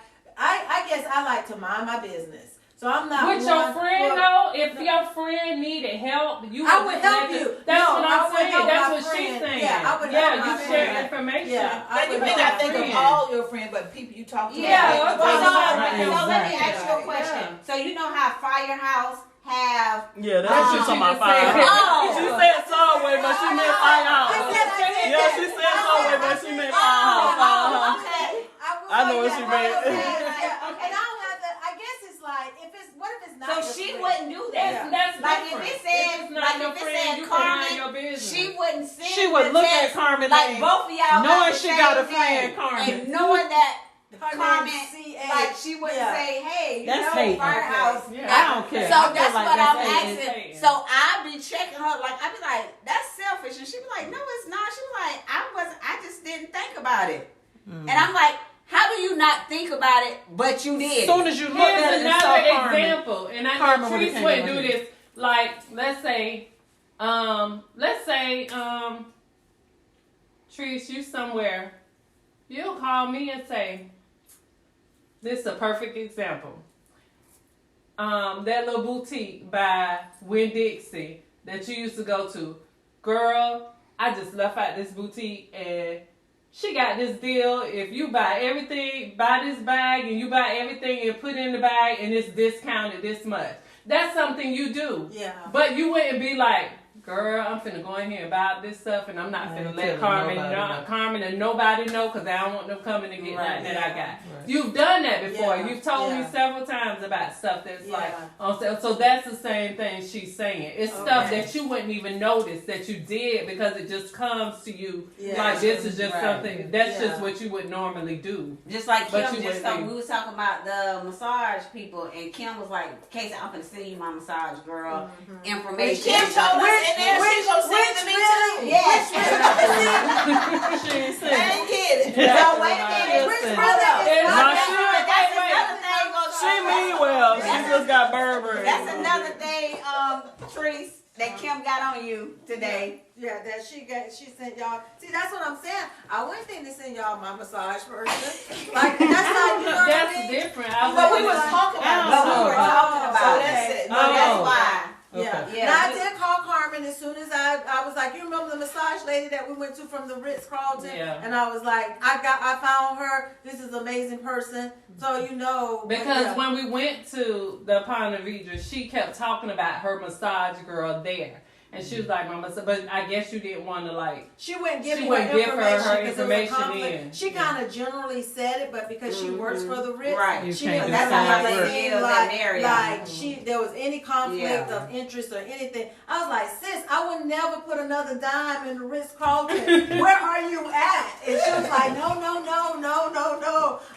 guess I like to mind my business. So I'm not
With your friend though, if your friend needed help,
I would help you.
That's
No,
what
I
I'm
would
saying.
help
That's
my
what she's
friend.
saying.
Yeah, I would help my
you share
friend.
information.
Yeah, I
And you
would
may
help
not
my
think of
friend.
all your friends, but people you talk to.
Yeah,
So
okay.
let me ask you a question. So you know how Firehouse have
Yeah, that's what she's talking about.
said.
Oh.
She said Subway, but she meant Firehouse. Yeah, she said Subway, but she meant Firehouse.
okay.
I know what she meant.
And I don't have to. I guess it's like what if it's not?
So
your
she
friend?
wouldn't do that.
That's
Like
different.
if it said,
it's not
like
your
if it
friend,
said
you can mind
Carmen,
your business.
she wouldn't send.
She would
the
look at
text,
Carmen
like
name,
both of y'all
knowing
got the
she got a
same
friend,
name,
Carmen.
and knowing that
Her
Carmen,
name's C.A.
like she wouldn't
Yeah.
say, "Hey, you
That's
know,
hating.
Firehouse."
Yeah.
I don't care.
So
I feel
that's
like
what I'm
hating.
asking. So I be checking her, like I be like, "That's selfish," and she be like, "No, it's not." She be like, I just didn't think about it," and I'm like, "How do you not think about it, but you did?"
As soon as you look
Here's
at it and saw
another
Carmen.
example, and I
Carmen
know
would've
Trees
came
wouldn't
in
do
here.
this. Like, let's say, Trees, you somewhere, you'll call me and say, this is a perfect example. That little boutique by Winn-Dixie that you used to go to. Girl, I just left out this boutique and she got this deal. If you buy everything, buy this bag and you buy everything and put in the bag and it's discounted this much. That's something you do.
Yeah.
But you wouldn't be like, girl, I'm finna go in here and buy this stuff and I'm not
I
finna
ain't
let
telling nobody
Carmen and nobody know because I don't want them coming to get
Right.
nothing that I got.
Right.
You've done that before.
Yeah.
You've told me
Yeah.
several times about stuff that's like
Yeah.
on sale. So that's the same thing she's saying. It's stuff that you wouldn't even notice that you did because it just comes to you
Yeah.
like this is just
Right.
something that's
Yeah.
just what you would normally do.
Just like
But
Kim
you
just
wouldn't
told
be.
me, we was talking about the massage people, and Kim was like, "Casey, I'm gonna send you my massage girl information."
Kim told us in there she gonna send it to me too.
Yes.
She ain't
I
said
ain't get it.
So wait a minute.
Listen.
Hold up.
It's
But
not
that's
sure.
another thing.
She mean well. She just got Burberry.
That's another thing, Treese, that Kim got on you today.
Yeah, that she sent y'all. See, that's what I'm saying. I wouldn't think to send y'all my massage person. Like that's not, you know what I
That's
mean?
different.
But we was talking about
But we were
it.
talking
So
about
that's
it.
it.
So that's why.
Yeah.
Okay.
Yeah.
Now I did call Carmen as soon as I was like, you remember the massage lady that we went to from the Ritz Carlton?
Yeah.
And I was like, I found her. This is an amazing person. So you know.
Because
yeah.
when we went to the Ponte Vedra, she kept talking about her massage girl there. And she was like, Mama, but I guess you didn't want to like.
She wouldn't give
She
me
wouldn't
her
give her
information because it was a
information
conflict.
in.
She kind of generally said it, but because she works for the Ritz,
Right.
she
can't
didn't
decide
have
where-
to seem
That
like
Marriott.
there was any conflict
Yeah.
of interest or anything. I was like, sis, I would never put another dime in the Ritz Carlton. Where are you at? And she was like, no.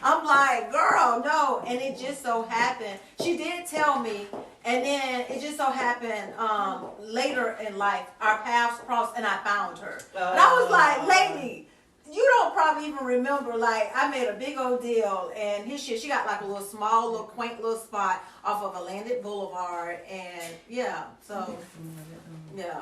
I'm like, girl, no. And it just so happened, she did tell me. And then it just so happened later in life, our paths crossed and I found her. And I was like, lady, you don't probably even remember, like, I made a big old deal. And here she got like a little small, little quaint little spot off of Atlantic Boulevard. And yeah, so, yeah.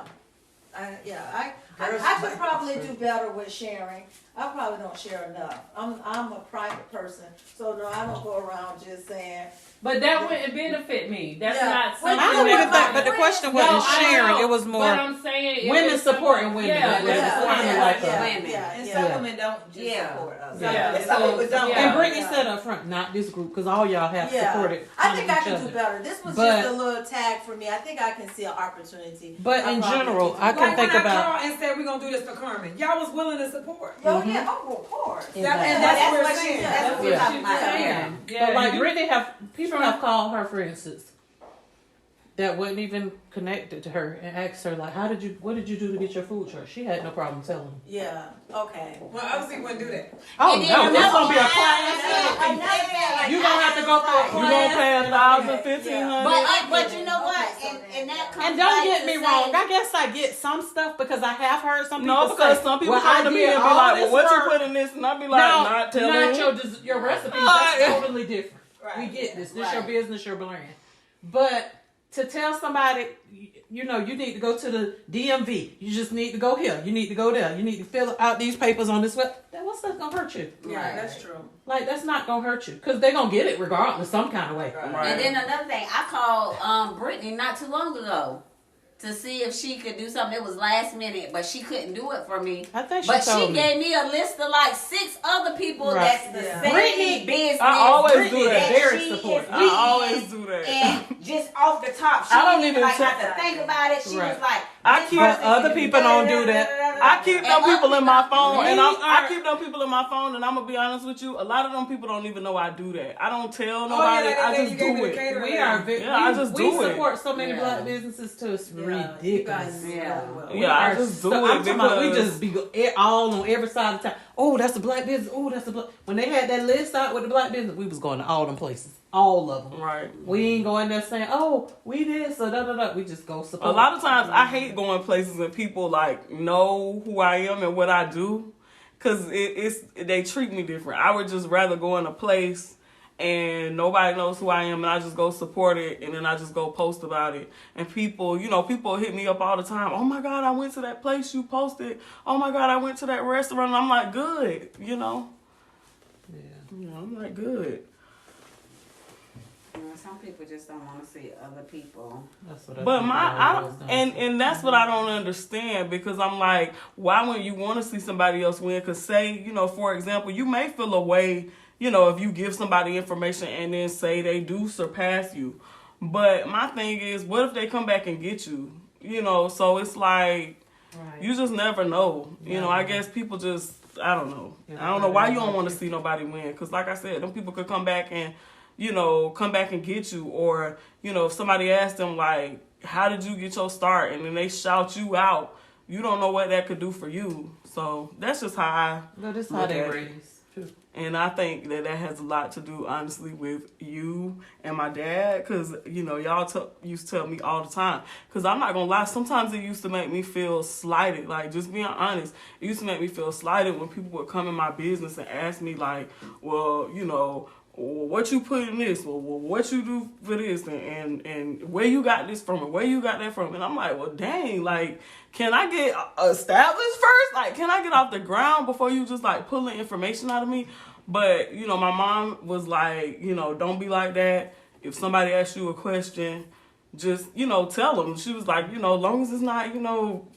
I could probably do better with sharing. I probably don't share enough. I'm a private person, so no, I don't go around just saying.
But that wouldn't benefit me. That's
Yeah.
not
Well,
something
I don't
you
even
were
think,
my
but the
friend.
question
No,
wasn't
I
sharing.
know,
It was
But
more
I'm saying if
women
it's
supporting
someone-
women.
Yeah,
It was kind of like a-
women.
And
Yeah.
some women don't just
Yeah.
support us.
Yeah.
Some people don't.
Yeah.
And Brittany said up front, not this group, because all y'all have supported.
I think I
each
can
other.
do better. This was
But-
just a little tag for me. I think I can see an opportunity.
But
I
in
probably
general,
can do
I
better.
can
Like
think
when I
about.
called and said we're gonna do this for Carmen, y'all was willing to support.
Oh yeah, of course.
Exactly.
And that's what we're
what she
saying.
said.
That's what we're
Yeah.
talking about.
Yeah.
Yeah.
Yeah,
But like
you-
Brittany people have called her, for instance, that wasn't even connected to her and asked her like, what did you do to get your food truck? She had no problem telling them.
Yeah. Okay.
Well, other people wouldn't do that.
Oh
And then
no, it's
another
gonna be a
one,
class.
another thing, like,
You gonna have to go through a
You gonna
class.
pay $1,000,
Okay,
$1,500.
But you know what?
Okay, so
And that comes
And don't
back
get
to
me
saying-
wrong. I guess I get some stuff because I have heard some people
No, because
say,
some people
well,
come
I
to me
did
and be
all
like,
this
well, what you
work.
put in this? And I be like,
No,
not telling
not
you.
your recipes.
Right.
That's totally different.
Right.
We get this. This
Right.
your business, your brand. But to tell somebody, you need to go to the DMV. You just need to go here. You need to go there. You need to fill out these papers on this web. What's that gonna hurt you?
Yeah,
Right.
that's true.
Like, that's not gonna hurt you. Because they're gonna get it regardless, some kind of way.
Right.
And then another thing, I called Brittany not too long ago to see if she could do something. It was last minute, but she couldn't do it for me.
I think she
But
told
she
me.
gave me a list of like 6 other people
Right.
that's the
Yeah.
same
Brittany-
business.
I always do
Brittany,
that.
Very
she
supportive.
is
I
with.
always do that.
And just off the top, she
I don't
didn't
even
like
tell-
have to think about it. She
Right.
was like,
I
this
keep-
person
But other
can
people don't do that.
I keep them people in my phone, and
We
I
are-
keep them people in my phone, and I'm gonna be honest with you. A lot of them people don't even know I do that. I don't tell
Oh,
nobody.
yeah,
I
that
just
you gave
do
me the
it.
catering.
We are
I just
we
do it.
support so many
Yeah.
black businesses too. It's
Yeah, you
ridiculous.
guys do
Yeah.
really well.
We
Yeah, I
are
just
so-
do it
I'm talking about we
because-
just be all on every side of town. Oh, that's a black business. Oh, that's a black. When they had that list out with the black business, we was going to all them places, all of them.
Right.
We ain't going there saying, "Oh, we this or da da da." We just go support.
A lot of times I hate going places and people like know who I am and what I do, cause they treat me different. I would just rather go in a place and nobody knows who I am, and I just go support it, and then I just go post about it. And people hit me up all the time. Oh my God, I went to that place you posted. Oh my God, I went to that restaurant. And I'm like, good,
Yeah.
I'm like, good.
some people just don't want to see other people.
That's what I
But
think
my
it all boils down to.
and that's what I don't understand, because I'm like, why wouldn't you want to see somebody else win? Because say, for example, you may feel a way, if you give somebody information and then say they do surpass you. But my thing is, what if they come back and get you? So it's like,
Right.
you just never know.
Yeah.
I guess people just, I don't know.
Yeah,
I don't know why you don't want to see nobody win. Because like I said, them people could come back and get you. Or, if somebody asks them, like, how did you get your start? And then they shout you out. You don't know what that could do for you. So that's just how
But it's
look
how they
at it.
raise too.
And I think that has a lot to do, honestly, with you and my dad. Because, y'all used to tell me all the time. Because I'm not going to lie, sometimes it used to make me feel slighted. Like, just being honest, it used to make me feel slighted when people would come in my business and ask me, like, well, what you put in this? Well, what you do for this? And where you got this from? And where you got that from? And I'm like, well, dang, like, can I get established first? Like, can I get off the ground before you just, like, pulling information out of me? But, my mom was like, don't be like that. If somebody asks you a question, just, tell them. She was like, as long as it's not,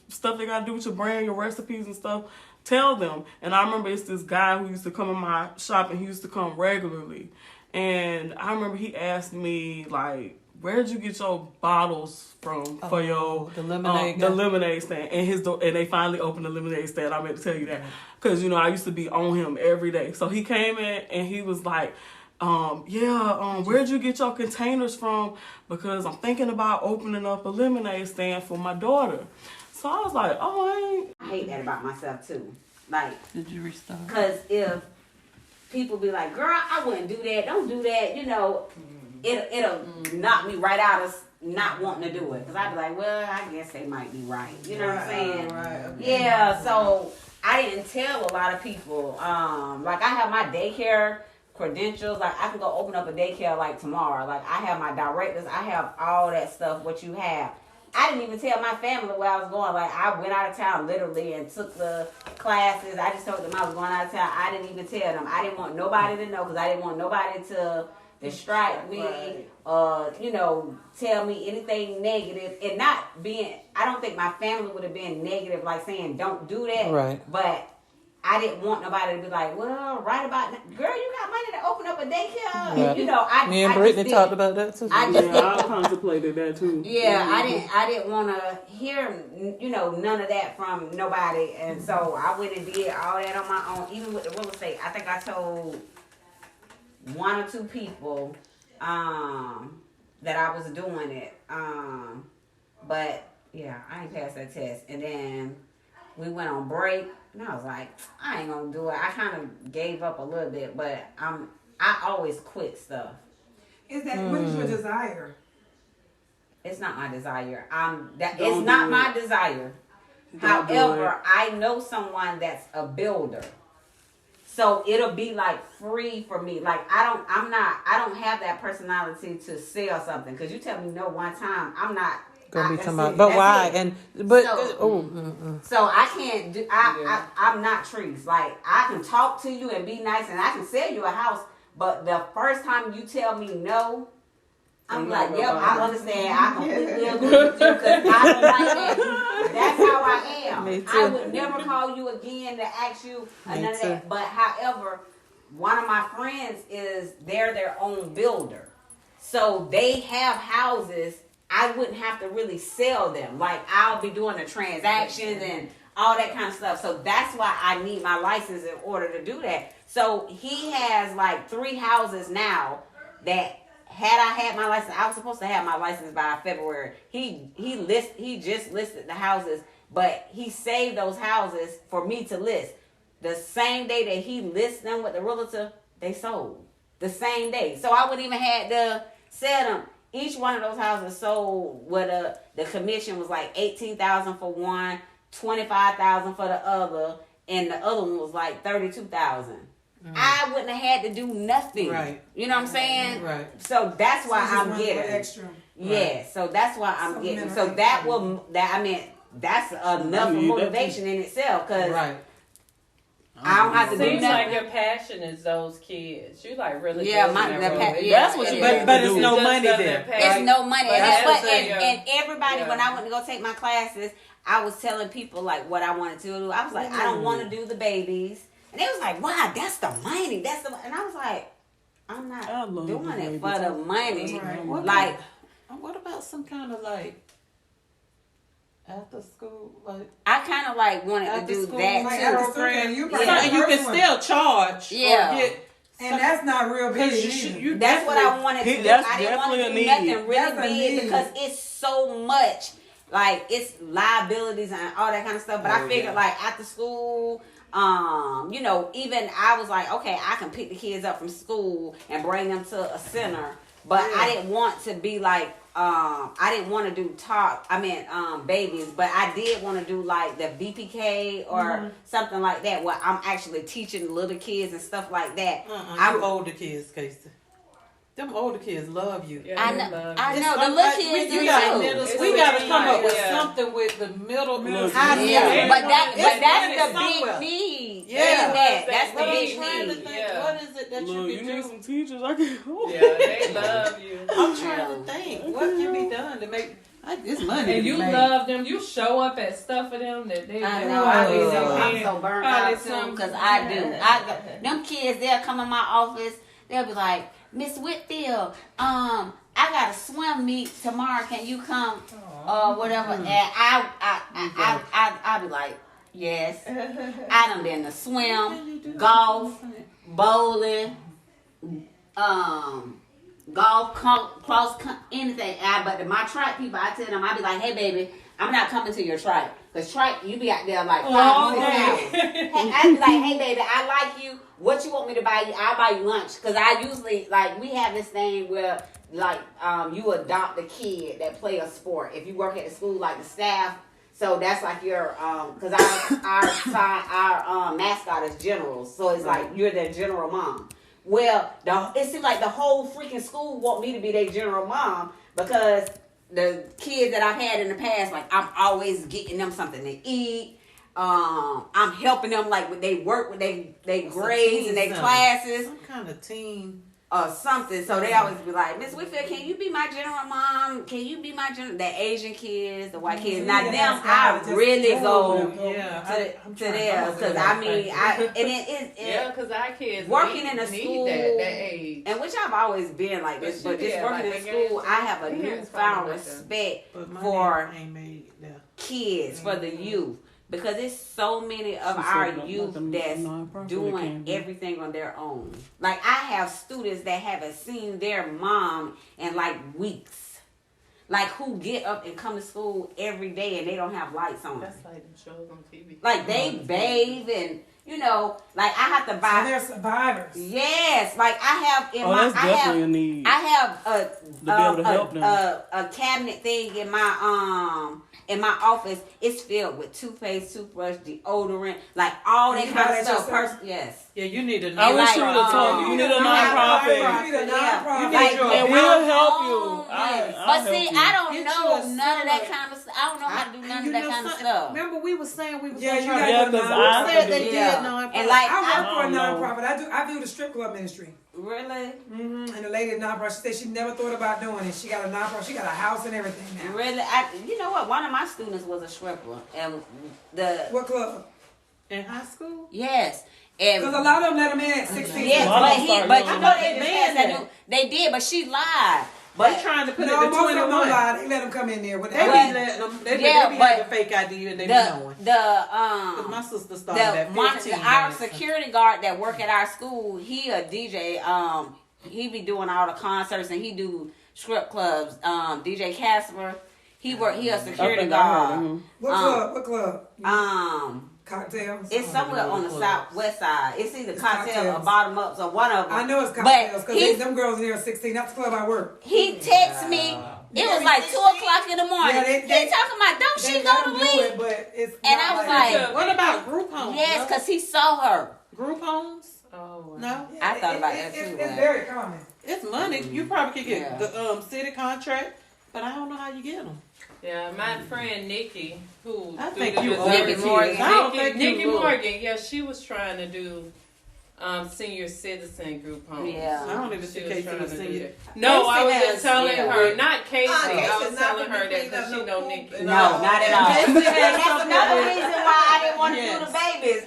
stuff they got to do with your brand, your recipes and stuff, tell them. And I remember it's this guy who used to come in my shop, and he used to come regularly. And I remember he asked me, like, where'd you get your bottles from for your
the lemonade
the
guy?
lemonade stand? And and they finally opened the lemonade stand. I meant to tell you that because I used to be on him every day. So he came in and he was like, where'd you get your containers from? Because I'm thinking about opening up a lemonade stand for my daughter. So I was like,
I hate that about myself too. Like,
Did you restart?
because if people be like, girl, I wouldn't do that, don't do that, it'll knock me right out of not wanting to do it. Because I'd be like, well, I guess they might be right. You know what I'm saying?
Right. Okay.
Yeah, so I didn't tell a lot of people. Like, I have my daycare credentials. Like, I can go open up a daycare like tomorrow. Like, I have my directors. I have all that stuff, what you have. I didn't even tell my family where I was going. Like, I went out of town literally and took the classes. I just told them I was going out of town. I didn't even tell them. I didn't want nobody to know because I didn't want nobody to distract me, tell me anything negative. And not being, I don't think my family would have been negative, like saying don't do that.
Right.
But I didn't want nobody to be like, well, right about now, girl, you got money to open up a daycare.
Right. Me and Brittany talked about that too.
I contemplated that too.
Yeah, I didn't want to hear, none of that from nobody. And so I went and did all that on my own, even with the real estate. I think I told one or two people that I was doing it. But yeah, I ain't passed that test. And then we went on break. And I was like, I ain't gonna do it. I kind of gave up a little bit, but I always quit stuff.
Is that what is your desire?
It's not my desire. It's
Don't
not
do
my
it.
desire.
Don't do
However, I know someone that's a builder. So it'll be like free for me. Like I don't have that personality to sell something. Cause you tell me no one time, I'm not
Gonna be
that's
talking about,
it.
but
That's
why?
it.
And but
So- So I can't do. I'm not Trees. Like I can talk to you and be nice, and I can sell you a house. But the first time you tell me no, I'm like, yep, I understand. I completely agree with you because I don't like that. That's how I am.
Me too.
I would never call you again to ask you none of that. But however, one of my friends they're their own builder, so they have houses. I wouldn't have to really sell them. Like, I'll be doing the transactions and all that kind of stuff. So that's why I need my license in order to do that. So he has like 3 houses now that had I had my license, I was supposed to have my license by February. He just listed the houses, but he saved those houses for me to list. The same day that he lists them with the realtor, they sold. The same day. So I wouldn't even have to sell them. Each one of those houses sold with the commission was like $18,000 for one, $25,000 for the other, and the other one was like $32,000. I wouldn't have had to do nothing.
Right.
You know what I'm saying?
Right.
So that's why
So you just
I'm
want
getting
extra.
Yeah. So that's why I'm
Something
getting.
in
So
the
that's enough
You need that
motivation in itself because
Right.
I don't have to do
Seems
nothing.
like your passion is those kids. You like really
Yeah,
goes
my-
in
the
that
pa-
role.
yeah,
That's what you
yeah.
need
But
to
it's
do.
no
Just
money
doesn't
there.
pay.
It's no money.
But that's
And everybody,
yeah.
when I went to go take my classes, I was telling people like what I wanted to do. I was like, I don't want to do the babies. And they was like, wow, that's the money. And I was like, I'm
I
not
love
doing
the
it
babies.
for the money.
Right.
Like,
What about some kind of like after school, like
I kind of like wanted to
After
do
school,
that
Like
too.
after school, and you probably
something
the
you can
first one.
still charge?
Yeah.
Or get
And that's not real big. either.
That's what I wanted to do.
That's
I didn't want to
definitely
do
a need.
nothing really
That's a
big
need.
because it's so much. Like, it's liabilities and all that kind of stuff. But I figured, like, after school, even I was like, okay, I can pick the kids up from school and bring them to a center. But I didn't want to be like, I didn't want to do babies, but I did want to do like the VPK or something like that where I'm actually teaching little kids and stuff like that.
you older kids, Casey. Them older kids love you.
Yeah,
I
they
know,
love
I
you.
know, the little kids do
We got
too.
middle
It's
school. We got to
really
come up
like,
with
yeah.
something with the middle
Look,
high
yeah.
middle.
But that's
It's
the
somewhere.
big need.
Yeah.
That's the
But I'm
big
trying to
need.
think,
Yeah.
what is it that
Look,
you
you
can
need
do?
some teachers. I can.
Yeah, they love you.
I'm trying to think. What can be done to make it's money?
And
to
you
make.
love them. You show up at stuff for them that they
I
they
know.
probably
I'm
don't
I'm
get.
so burnt
Probably
out too
some-
because I do. Them kids, they'll come in my office. They'll be like, Miss Whitfield, I got a swim meet tomorrow. Can you come? Or whatever. And I be like, yes. I done been to swim, golf, bowling, golf, cross, anything. But my track people, I tell them, I be like, hey baby, I'm not coming to your track. Cause track, you be out there like 5 6 hours. I be like, hey baby, I like you. What you want me to buy you? I'll buy you lunch. Cause I usually we have this thing where you adopt a kid that play a sport. If you work at the school, like the staff, so that's like your cause our mascot is generals. So it's like you're their general mom. Well, it seems like the whole freaking school want me to be their general mom because the kids that I've had in the past, like I'm always getting them something to eat. I'm helping them with they work with they grades and their classes.
Some kind of team.
Or something. So they always be like, Miss Whitfield, can you be my general mom? Can you be my general? The Asian kids, the white kids. Now them, I really go to theirs because
because our kids
working in a
need
school
that age,
and which I've always been like this, but just working in school, I have a newfound respect for kids, for the youth. Because it's so many of our youth that's doing everything on their own. Like, I have students that haven't seen their mom in, weeks. Like, who get up and come to school every day and they don't have lights on.
That's like them shows on TV.
Like, they bathe and, I have to buy.
So they're survivors.
Yes. Like, I have in
that's definitely a need.
I have
to be able to help them.
a cabinet thing in my office. It's filled with toothpaste, toothbrush, deodorant, all that kind of stuff. Yes.
Yeah, you need a.
I wish you would have told me. You need a nonprofit.
You need a nonprofit.
And we'll help you.
But see, I don't know none of that kind of stuff. I don't know how to do none of that kind of stuff.
Remember, we were saying we was
Yeah,
gonna
you
try
got
to.
to know.
Said they did nonprofit.
And
I work for a nonprofit. I do the strip club ministry.
Really?
And the lady at nonprofit, she said she never thought about doing it. She got a nonprofit. She got a house and everything now.
Really? You know what? One of my students was a stripper, and
What club?
In high school?
Yes. Because
a lot of them let them in at 16.
Yes, but you know they did. They did, but she lied.
But they trying to put it to 21.
No lie. They let them come in there with
They be letting them. They be having fake ID and they be knowing. Because my sister started at 15.
Our security guard that work at our school, he a DJ. He be doing all the concerts and he do strip clubs. DJ Casper. He a security guard.
What club? Cocktails.
It's somewhere on the southwest side. It's either cocktail or bottom ups or one of them.
I know it's cocktails because them girls in here are 16. That's the club I work.
He texted me. It was like 2:00 in the morning. He talking about, don't she go to leave?
But it's
and I was like,
what about group homes?
Yes, because he saw her.
Group homes?
Oh,
no.
I thought about that too.
It's very common.
It's money. You probably could get the city contract, but I don't know how you get them.
Yeah, my friend Nikki, who
I think
Nikki
Morgan.
Nikki Morgan, yeah, she was trying to do senior citizen group homes.
Yeah,
I don't even see Casey was senior.
No, I was just telling her, not Casey. I was telling her that she know Nikki.
No, not at all. That's another reason why I didn't want to do the babies.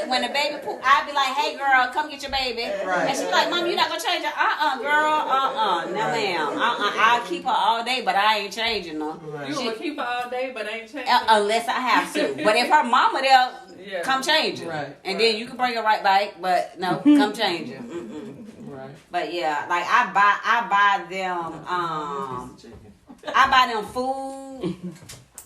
When the baby poop, I'd be like, hey girl, come get your baby. Right. And she'd be like, Mom, you not gonna change her? Girl, no ma'am. I'll keep her all day, but I ain't changing her.
Right. You gonna keep her all day, but I ain't changing
unless I have to. But if her mama there, come change her. Right. And then you can bring her right back, but no, come change her. Right. But yeah, I buy them food.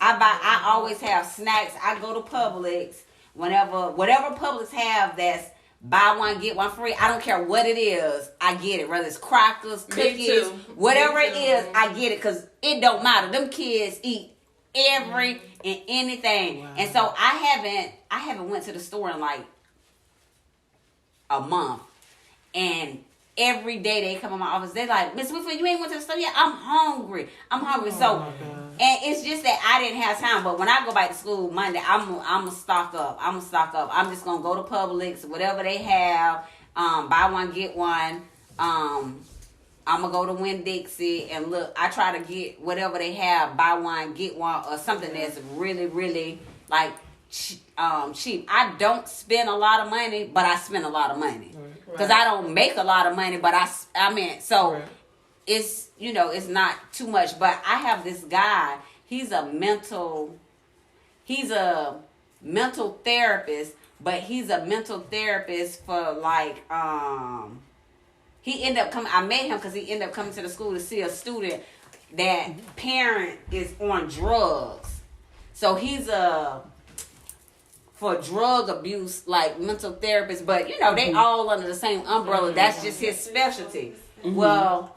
I always have snacks. I go to Publix whatever Publix have that's buy one get one free. I don't care what it is. I get it. Whether it's crackers, cookies, whatever it is, I get it because it don't matter. Them kids eat every and anything. Wow. And so I haven't went to the store in like a month. And every day they come in my office, they like, Miss Whitfield, you ain't went to the store yet? I'm hungry. And it's just that I didn't have time. But when I go back to school Monday, I'm gonna stock up. I'm just gonna go to Publix, whatever they have, buy one get one. I'm gonna go to Winn-Dixie and look. I try to get whatever they have, buy one get one, or something that's really, really cheap. I don't spend a lot of money, but I spend a lot of money. because I don't make a lot of money, but I mean, so
Right.
it's, you know, it's not too much. But I have this guy. He's a mental therapist, but he's a mental therapist for like he ended up coming. I met him because he ended up coming to the school to see a student that parent is on drugs. So he's for drug abuse, like mental therapist, but you know, they all under the same umbrella. That's just his specialty. Well,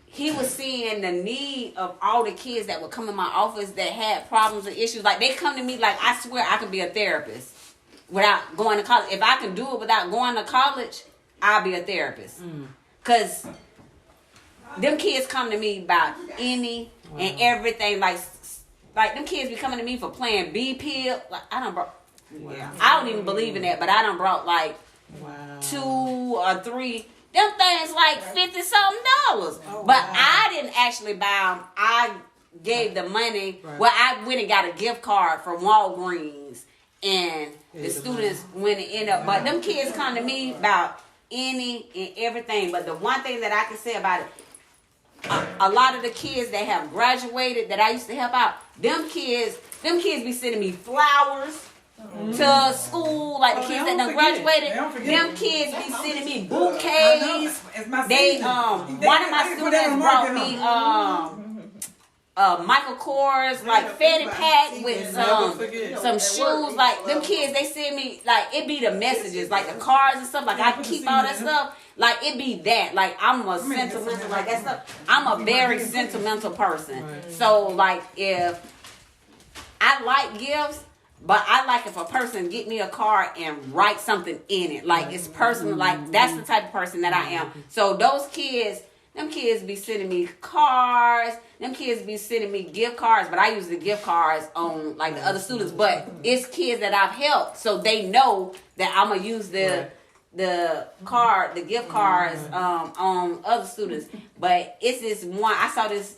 he was seeing the need of all the kids that would come in my office that had problems or issues. Like, they come to me like, I swear I could be a therapist without going to college. If I can do it without going to college, I'll be a therapist. Because them kids come to me about any and everything. Like them kids be coming to me for playing B-pill. Like, I don't even believe in that, but I done brought like 2 or 3. Them things like $50-something. But I didn't actually buy them. I gave the money. Right. Well, I went and got a gift card from Walgreens, and the students went and ended up. But them kids come to me about any and everything. But the one thing that I can say about it, a lot of the kids that have graduated that I used to help out, them kids be sending me flowers to school, like the kids that done graduated. Them kids be sending me bouquets. They one of my students brought me Michael Kors like Fetty pack with some shoes. Like them kids, they send me like it be the messages, like the cards and stuff. Like I keep all that stuff. Like it be that. Like I'm a sentimental, like that stuff. I'm a very sentimental person. So like if I like gifts. But I like if a person get me a card and write something in it. Like, it's personal. Like, that's the type of person that I am. So, those kids, them kids be sending me cards. Them kids be sending me gift cards. But I use the gift cards on, like, the other students. But it's kids that I've helped. So, they know that I'm going to use the gift cards on other students. But it's this one. I saw this,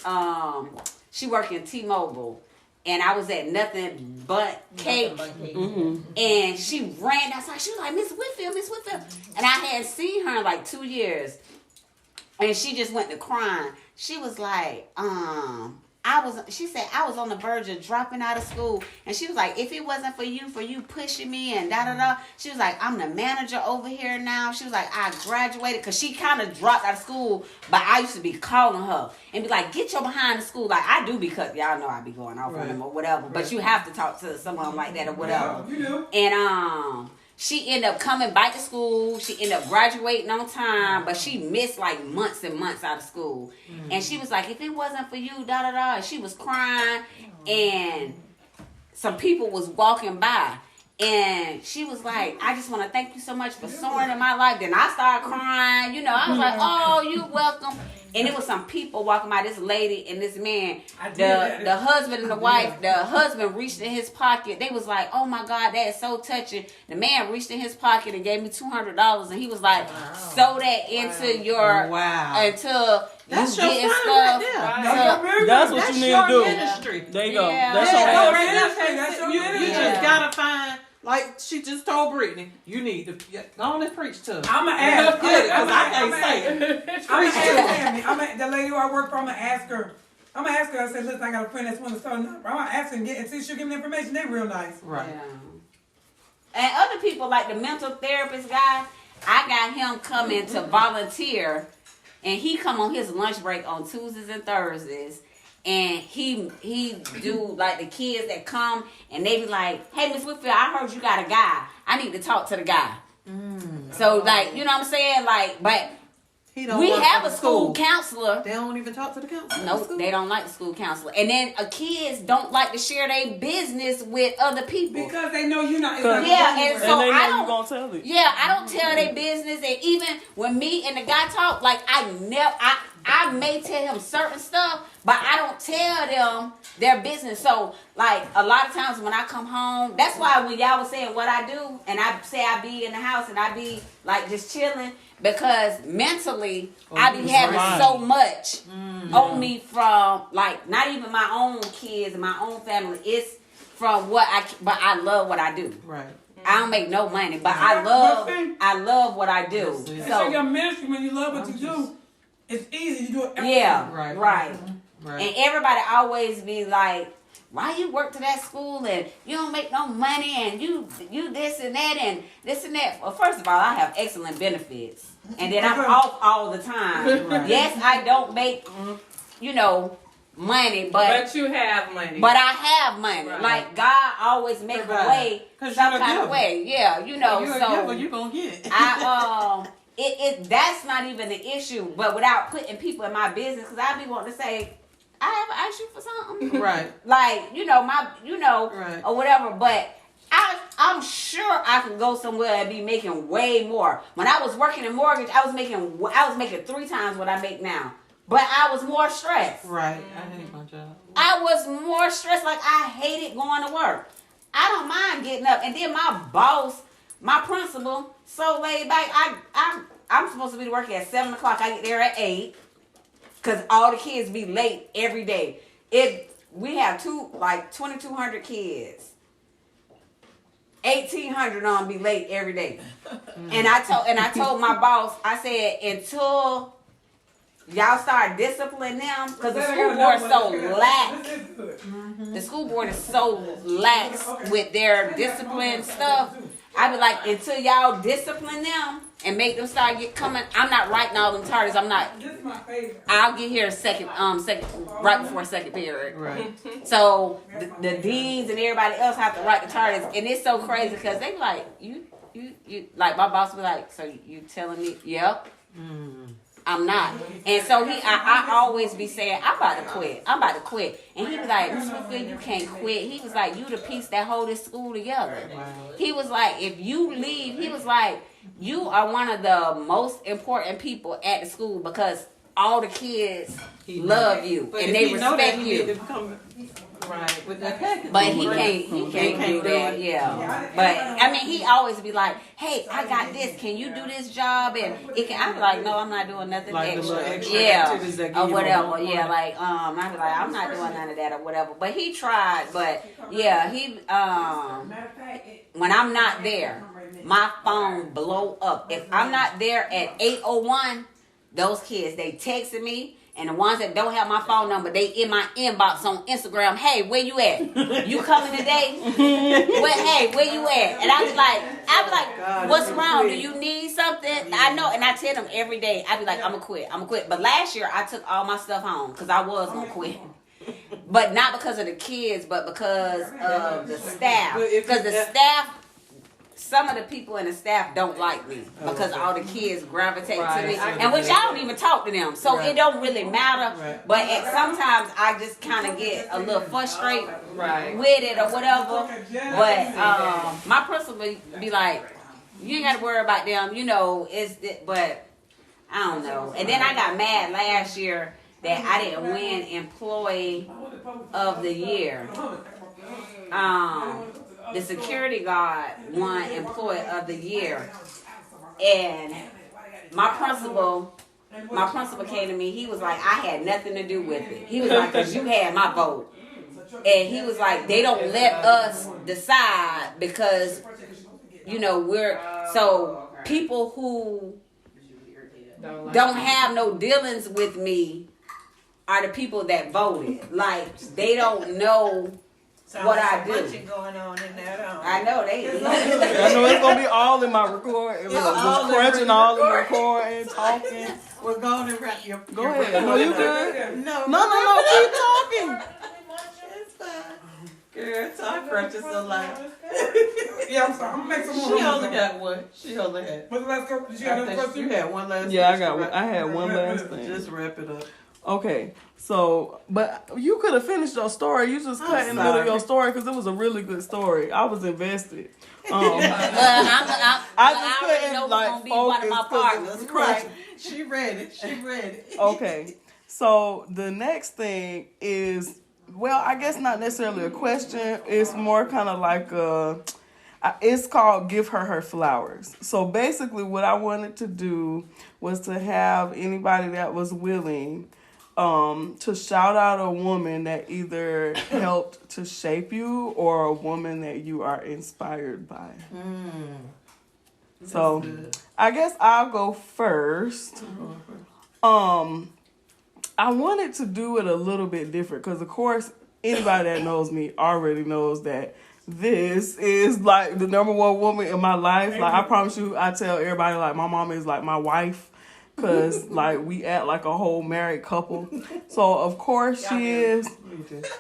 she worked in T-Mobile. And I was at Nothing But Cake. And she ran outside. She was like, Miss Whitfield. And I had seen her in like 2 years. And she just went to crying. She was like, she said, I was on the verge of dropping out of school. And she was like, if it wasn't for you pushing me and da-da-da. She was like, I'm the manager over here now. She was like, I graduated. Because she kind of dropped out of school. But I used to be calling her and be like, get your behind the school. Like, I do because y'all know I be going off on them or whatever. But you have to talk to someone like that or whatever. Yeah, you do. And she ended up coming back to school. She ended up graduating on time, but she missed like months and months out of school. And she was like, if it wasn't for you, da-da-da. And she was crying, and some people was walking by. And she was like, I just want to thank you so much for soaring in my life. Then I started crying. You know, I was like, oh, you're welcome. And it was some people walking by, this lady and this man. The husband and the wife, the husband reached in his pocket. They was like, oh my God, that is so touching. The man reached in his pocket and gave me $200. And he was like, sew that into your, until
that's
you
your
getting
sign
stuff.
Right
That's what you need to do.
Ministry.
There you go.
Yeah.
That's your
You just gotta find. Like she just told Brittany, you need to go on and preach to her.
I'm going to ask her.
I can't say it.
The lady who I work for, I'm going to ask her. I'm going to ask her. I said, listen, I got a friend that's one of the starting up. I'm going to ask her and see if she'll give me information. They're real nice.
Right.
Yeah. And other people, like the mental therapist guy, I got him coming to volunteer. And he come on his lunch break on Tuesdays and Thursdays. And he do like the kids that come and they be like, hey, Miss Whitfield, I heard you got a guy. I need to talk to the guy. So like, you know what I'm saying? Like, but we have a school counselor.
They don't even talk to the counselor.
Nope, they don't like the school counselor. And then kids don't like to share their business with other people.
Because they know you're not.
Yeah, and so
they know
I don't.
You gonna tell it.
Yeah, I don't tell their business. And even when me and the guy talk, like I may tell him certain stuff, but I don't tell them their business. So, like, a lot of times when I come home, that's why when y'all was saying what I do, and I say I be in the house and I be, like, just chilling, because mentally, I be having so much on me from, like, not even my own kids and my own family. It's from but I love what I do.
Right.
I don't make no money, but I love what I do.
So
So
your ministry, when you love what you do, it's easy. You do it every
yeah,
Right.
right.
Right.
And everybody always be like, why you work to that school and you don't make no money and you this and that and this and that. Well, first of all, I have excellent benefits. And then I'm off all the time.
Right.
Yes, I don't make, money,
But you have money.
but I have money.
Right.
Like God always make a
Right.
way,
'Cause
some
you're a
kind of
giver.
way. Yeah,
You're a giver, you gonna get.
that's not even the issue. But without putting people in my business, because I be wanting to say, I ever asked you for something,
Right.
like
Right.
or whatever. But I'm sure I could go somewhere and be making way more. When I was working in mortgage, I was making 3 times what I make now. But I was more stressed.
Right. I hate my job.
I was more stressed. Like, I hated going to work. I don't mind getting up. And then my boss, my principal, so laid back. I'm supposed to be working at 7 o'clock. I get there at 8. Because all the kids be late every day. We have 2,200 kids. 1,800 of them be late every day. And I told my boss, I said, until y'all start disciplining them, because the school board is so lax. The school board is so lax with their discipline stuff. I be like, until y'all discipline them and make them start coming. I'm not writing all them targets.
This is my favorite.
I'll get here second right before second period.
Right.
So the deans and everybody else have to write the targets, and it's so crazy because they be like, you like, my boss be like, so you telling me? Yep. I'm not. And so I always be saying, I'm about to quit. And he was like, Miss Whitfield, you can't quit. He was like, you the piece that hold this school together. He was like, if you leave, he was like, you are one of the most important people at the school because all the kids love you and they respect you.
Right. With that package.
But he can't do that, yeah. But I mean, he always be like, "Hey, I got this. Can you do this job?" And it can. I be like, "No, I'm not doing nothing
Like the
extra."
little extra
Yeah,
activities that give
or
you
whatever.
more
Yeah,
money.
like I be like, I'm not doing none of that or whatever. But he tried. But yeah, he when I'm not there, my phone blow up. If I'm not there at 8:01, those kids they texting me. And the ones that don't have my phone number, they in my inbox on Instagram. Hey, where you at? You coming today? Hey, where you at? And I be like, what's wrong? Do you need something? I know, and I tell them every day. I be like, I'm gonna quit. But last year I took all my stuff home because I was gonna quit. But not because of the kids, but because of the staff. Because the staff. Some of the people in the staff don't like me because all the kids gravitate to me, and which I don't even talk to them, so it don't really matter.
Right.
But sometimes I just kind of get a little frustrated with it or whatever. But my principal be like, "You ain't got to worry about them, But I don't know. And then I got mad last year that I didn't win Employee of the Year. The security guard won Employee of the Year, and my principal came to me. He was like, I had nothing to do with it. He was like, because you had my vote, and he was like, they don't let us decide because we're so people who don't have no dealings with me are the people that voted. Like, they don't know what I do.
Going on in there,
I know they.
I know it's gonna be all in my recording. Just crunching all in the recording, talking.
We're going to wrap your.
Go ahead. No, you good?
No,
No. Keep talking.
It's fine. Girl, talk crunches so loud.
Yeah, I'm sorry. I'm gonna make some more.
She only got one. She only had.
What's the last couple? Did you got another
You
question?
had one last.
Yeah,
question.
I had one last thing.
Just wrap it up.
Okay, so, but you could have finished your story. You just cut in the middle of your story because it was a really good story. I was invested. I just couldn't like focus because it's
Right. She read it.
Okay, so the next thing is, well, I guess not necessarily a question. It's more kind of like it's called Give Her Flowers. So basically what I wanted to do was to have anybody that was willing to shout out a woman that either helped to shape you or a woman that you are inspired by. So I guess I'll go first. I wanted to do it a little bit different because, of course, anybody that knows me already knows that this is like the number one woman in my life. Like, I promise you, I tell everybody, like, my mama is like my wife because, like, we act like a whole married couple. So, of course, she is.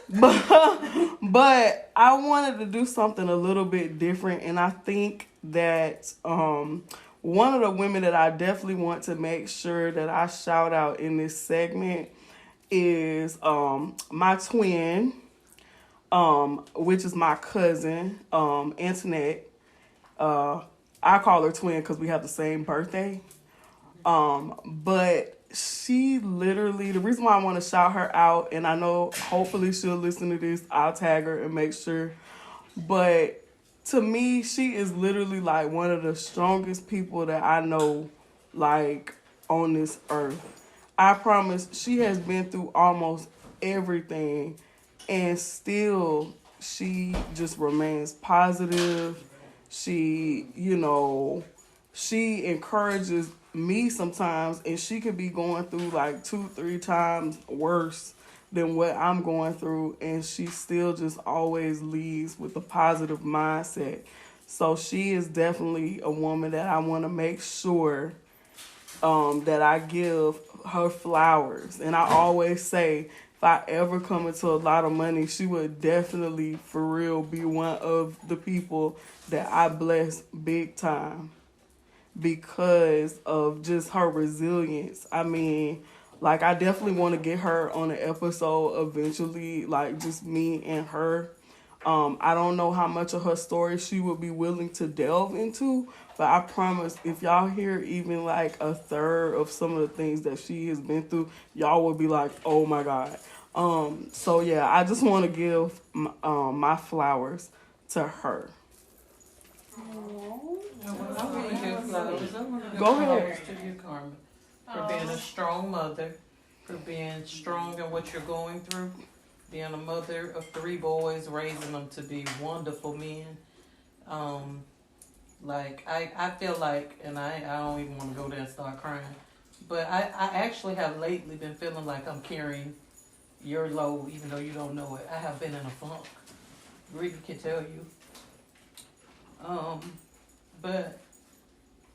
But I wanted to do something a little bit different, and I think that one of the women that I definitely want to make sure that I shout out in this segment is my twin, which is my cousin, Antoinette. I call her twin because we have the same birthday. But she literally, the reason why I want to shout her out, and I know hopefully she'll listen to this, I'll tag her and make sure. But to me, she is literally like one of the strongest people that I know, like, on this earth. I promise, she has been through almost everything, and still she just remains positive. She, she encourages me sometimes, and she could be going through like 2-3 times worse than what I'm going through, and she still just always leads with a positive mindset. So she is definitely a woman that I want to make sure that I give her flowers. And I always say, if I ever come into a lot of money, she would definitely, for real, be one of the people that I bless big time because of just her resilience. I mean, like, I definitely want to get her on an episode eventually, like, just me and her. I don't know how much of her story she would be willing to delve into, but I promise if y'all hear even like a third of some of the things that she has been through, y'all will be like, oh my God. So yeah, I just want to give my flowers to her.
I want to give flowers. I want to give
Go
flowers
ahead.
to you, Carmen, for being a strong mother, for being strong in what you're going through, being a mother of 3 boys, raising them to be wonderful men. Like, I feel like, and I don't even want to go there and start crying, but I actually have lately been feeling like I'm carrying your load, even though you don't know it. I have been in a funk. Ricky can tell you. But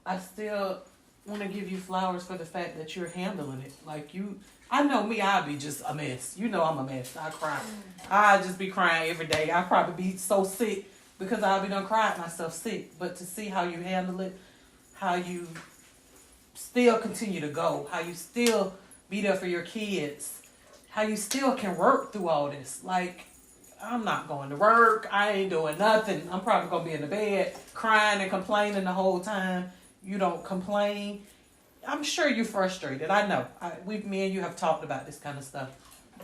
I still want to give you flowers for the fact that you're handling it. Like, I know me, I'd be just a mess. You know I'm a mess. I cry. I just be crying every day. I probably be so sick because I'll be done crying myself sick. But to see how you handle it, how you still continue to go, how you still be there for your kids, how you still can work through all this. Like, I'm not going to work. I ain't doing nothing. I'm probably going to be in the bed crying and complaining the whole time. You don't complain. I'm sure you're frustrated. I know. Me and you have talked about this kind of stuff.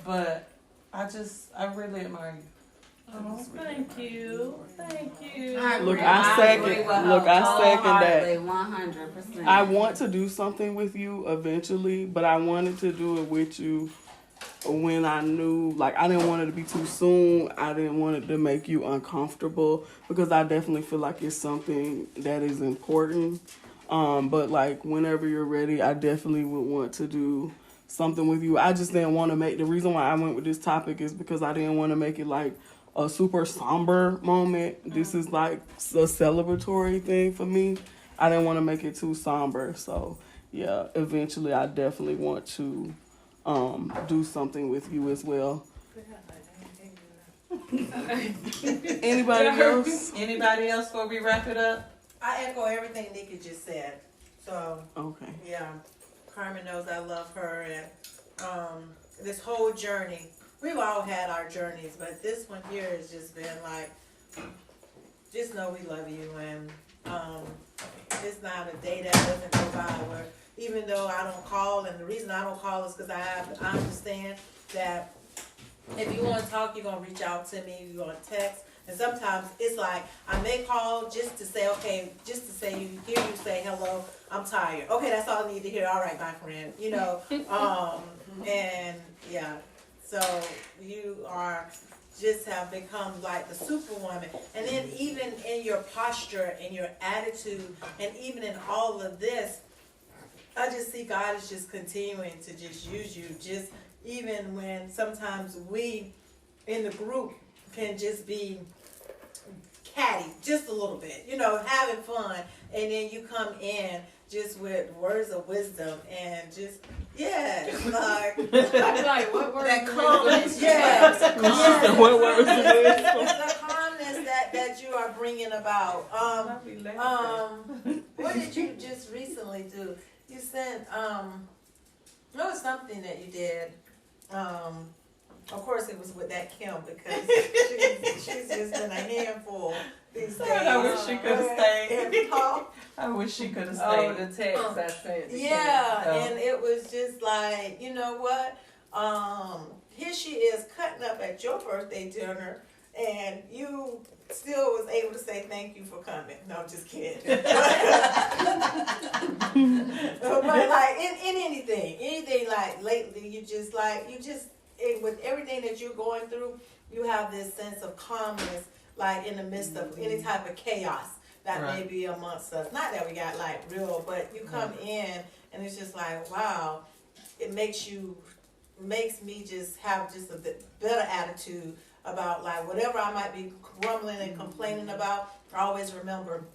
But I really admire you.
Oh, thank you. Thank you.
Look, I second that.
100%.
I want to do something with you eventually, but I wanted to do it with you when I knew, like, I didn't want it to be too soon. I didn't want it to make you uncomfortable because I definitely feel like it's something that is important. But like, whenever you're ready, I definitely would want to do something with you. I just didn't want to the reason why I went with this topic is because I didn't want to make it like a super somber moment. This is like a celebratory thing for me. I didn't want to make it too somber. So yeah, eventually I definitely want to do something with you as well. Anybody else?
Anybody else before we wrap it up?
I echo everything Nikki just said. So
Okay.
yeah, Carmen knows I love her, and this whole journey, we've all had our journeys, but this one here has just been like, just know we love you, and it's not a day that doesn't go by where, even though I don't call, and the reason I don't call is because I understand that if you want to talk, you're going to reach out to me, you're going to text. And sometimes it's like, I may call just to say, okay, just to say, hear you say, hello, I'm tired. Okay, that's all I need to hear. All right, my friend, you know. And yeah, so you are just have become like the superwoman. And then even in your posture and your attitude, and even in all of this, I just see God is just continuing to just use you, just even when sometimes we in the group can just be catty, just a little bit, you know, having fun, and then you come in just with words of wisdom and just, like
what word?
that calmness, yes.
What words it is?
The calmness that you are bringing about. What did you just recently do? You sent, it was something that you did. Of course, it was with that Kim, because she's just been a handful these days.
I wish she could have stayed.
Huh?
I wish she could have
Oh,
stayed.
the text I sent.
Yeah, and it was just like, you know what? Here she is cutting up at your birthday dinner, and you still was able to say thank you for coming. No, I'm just kidding. But like in anything like lately, with everything that you're going through, you have this sense of calmness, like in the midst of any type of chaos that may be amongst us. Not that we got like real, but you come in and it's just like, wow, it makes me just have just a better attitude about like whatever I might be grumbling and complaining about. I always remember,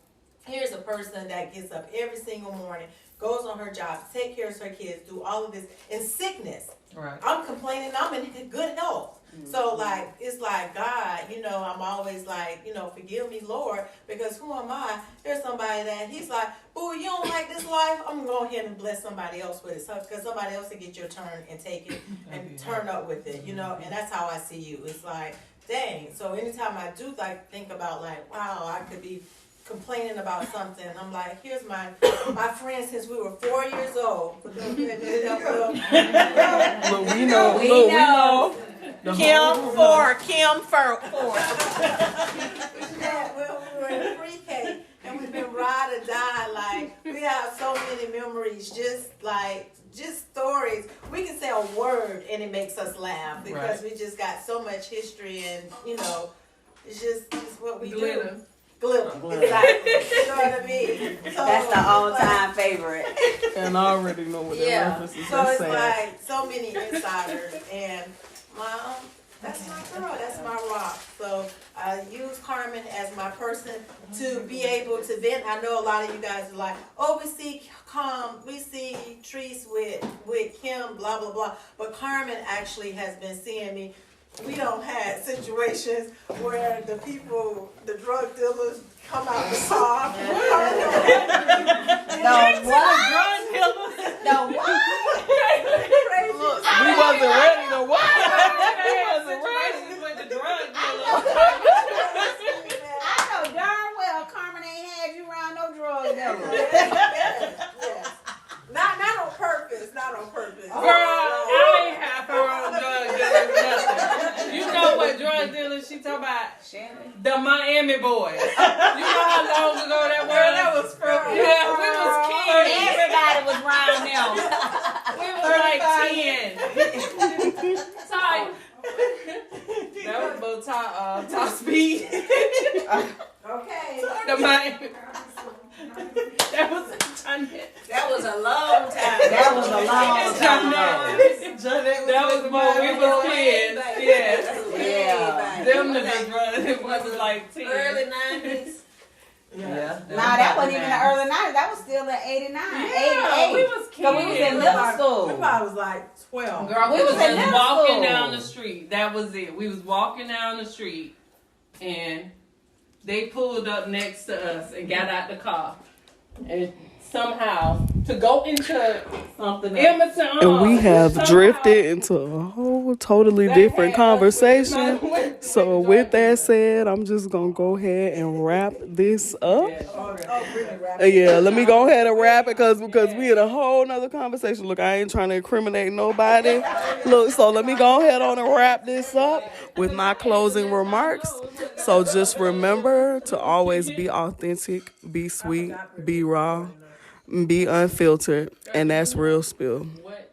here's a person that gets up every single morning, goes on her job, take care of her kids, do all of this in sickness.
Right.
I'm complaining, I'm in good health. So like, it's like, God, you know, I'm always like, you know, forgive me, Lord, because who am I? There's somebody that he's like, boo, you don't like this life? I'm going to go ahead and bless somebody else with it. So, because somebody else will get your turn and take it and turn up with it, you know, and that's how I see you. It's like, dang. So anytime I do like think about like, wow, I could be complaining about something, I'm like, here's my friend since we were 4 years old.
Look, we know.
Kim 4.
Yeah, well, we were in pre-K and we've been ride or die. Like, we have so many memories, just stories. We can say a word and it makes us laugh because we just got so much history, and you know, it's just what we do. Glitter. Exactly. You know what I mean? So,
That's the all-time favorite.
And I already know what that reference is.
So it's like so many insiders, and that's my girl, that's my rock. So I use Carmen as my person to be able to vent. I know a lot of you guys are like, oh, we see Treese with Kim, blah, blah, blah. But Carmen actually has been seeing me. We don't have situations where the drug dealers come out the car.
The what?
We wasn't ready to what?
With the drug dealer.
I know darn well Carmen ain't had you around no drug dealers.
Yes. Not on purpose.
Girl, I ain't have her on drug dealers, nothing. You know what drug dealers she talking about?
Shannon.
The Miami boys. You know how long ago that was?
That was from
Yeah, we was kids.
Everybody was around them.
We was like 10. Sorry. That was about top speed.
Okay.
The Miami. That was
That was a long time. That was a long time.
That was when we was kids. Yeah.
Yeah.
Them the drugs. It wasn't like 10.
Early 90s.
Yeah.
Nah, that wasn't even the early 90s. That was still in 89,
Yeah,
88.
we was kids.
So we was in middle school.
We probably was like 12.
Girl,
We was in middle
walking
school.
down the street. That was it. We was walking down the street, and they pulled up next to us and got out the car, and somehow to go into
Something
Emerson,
And we have
somehow-
drifted into a whole whole totally different conversation. So with that said, I'm just gonna go ahead and wrap this up. Yeah, let me go ahead and wrap it because we in a whole nother conversation. Look, I ain't trying to incriminate nobody. Look, so let me go ahead on and wrap this up with my closing remarks. So just remember to always be authentic, be sweet, be raw, be unfiltered, and that's real spill.
What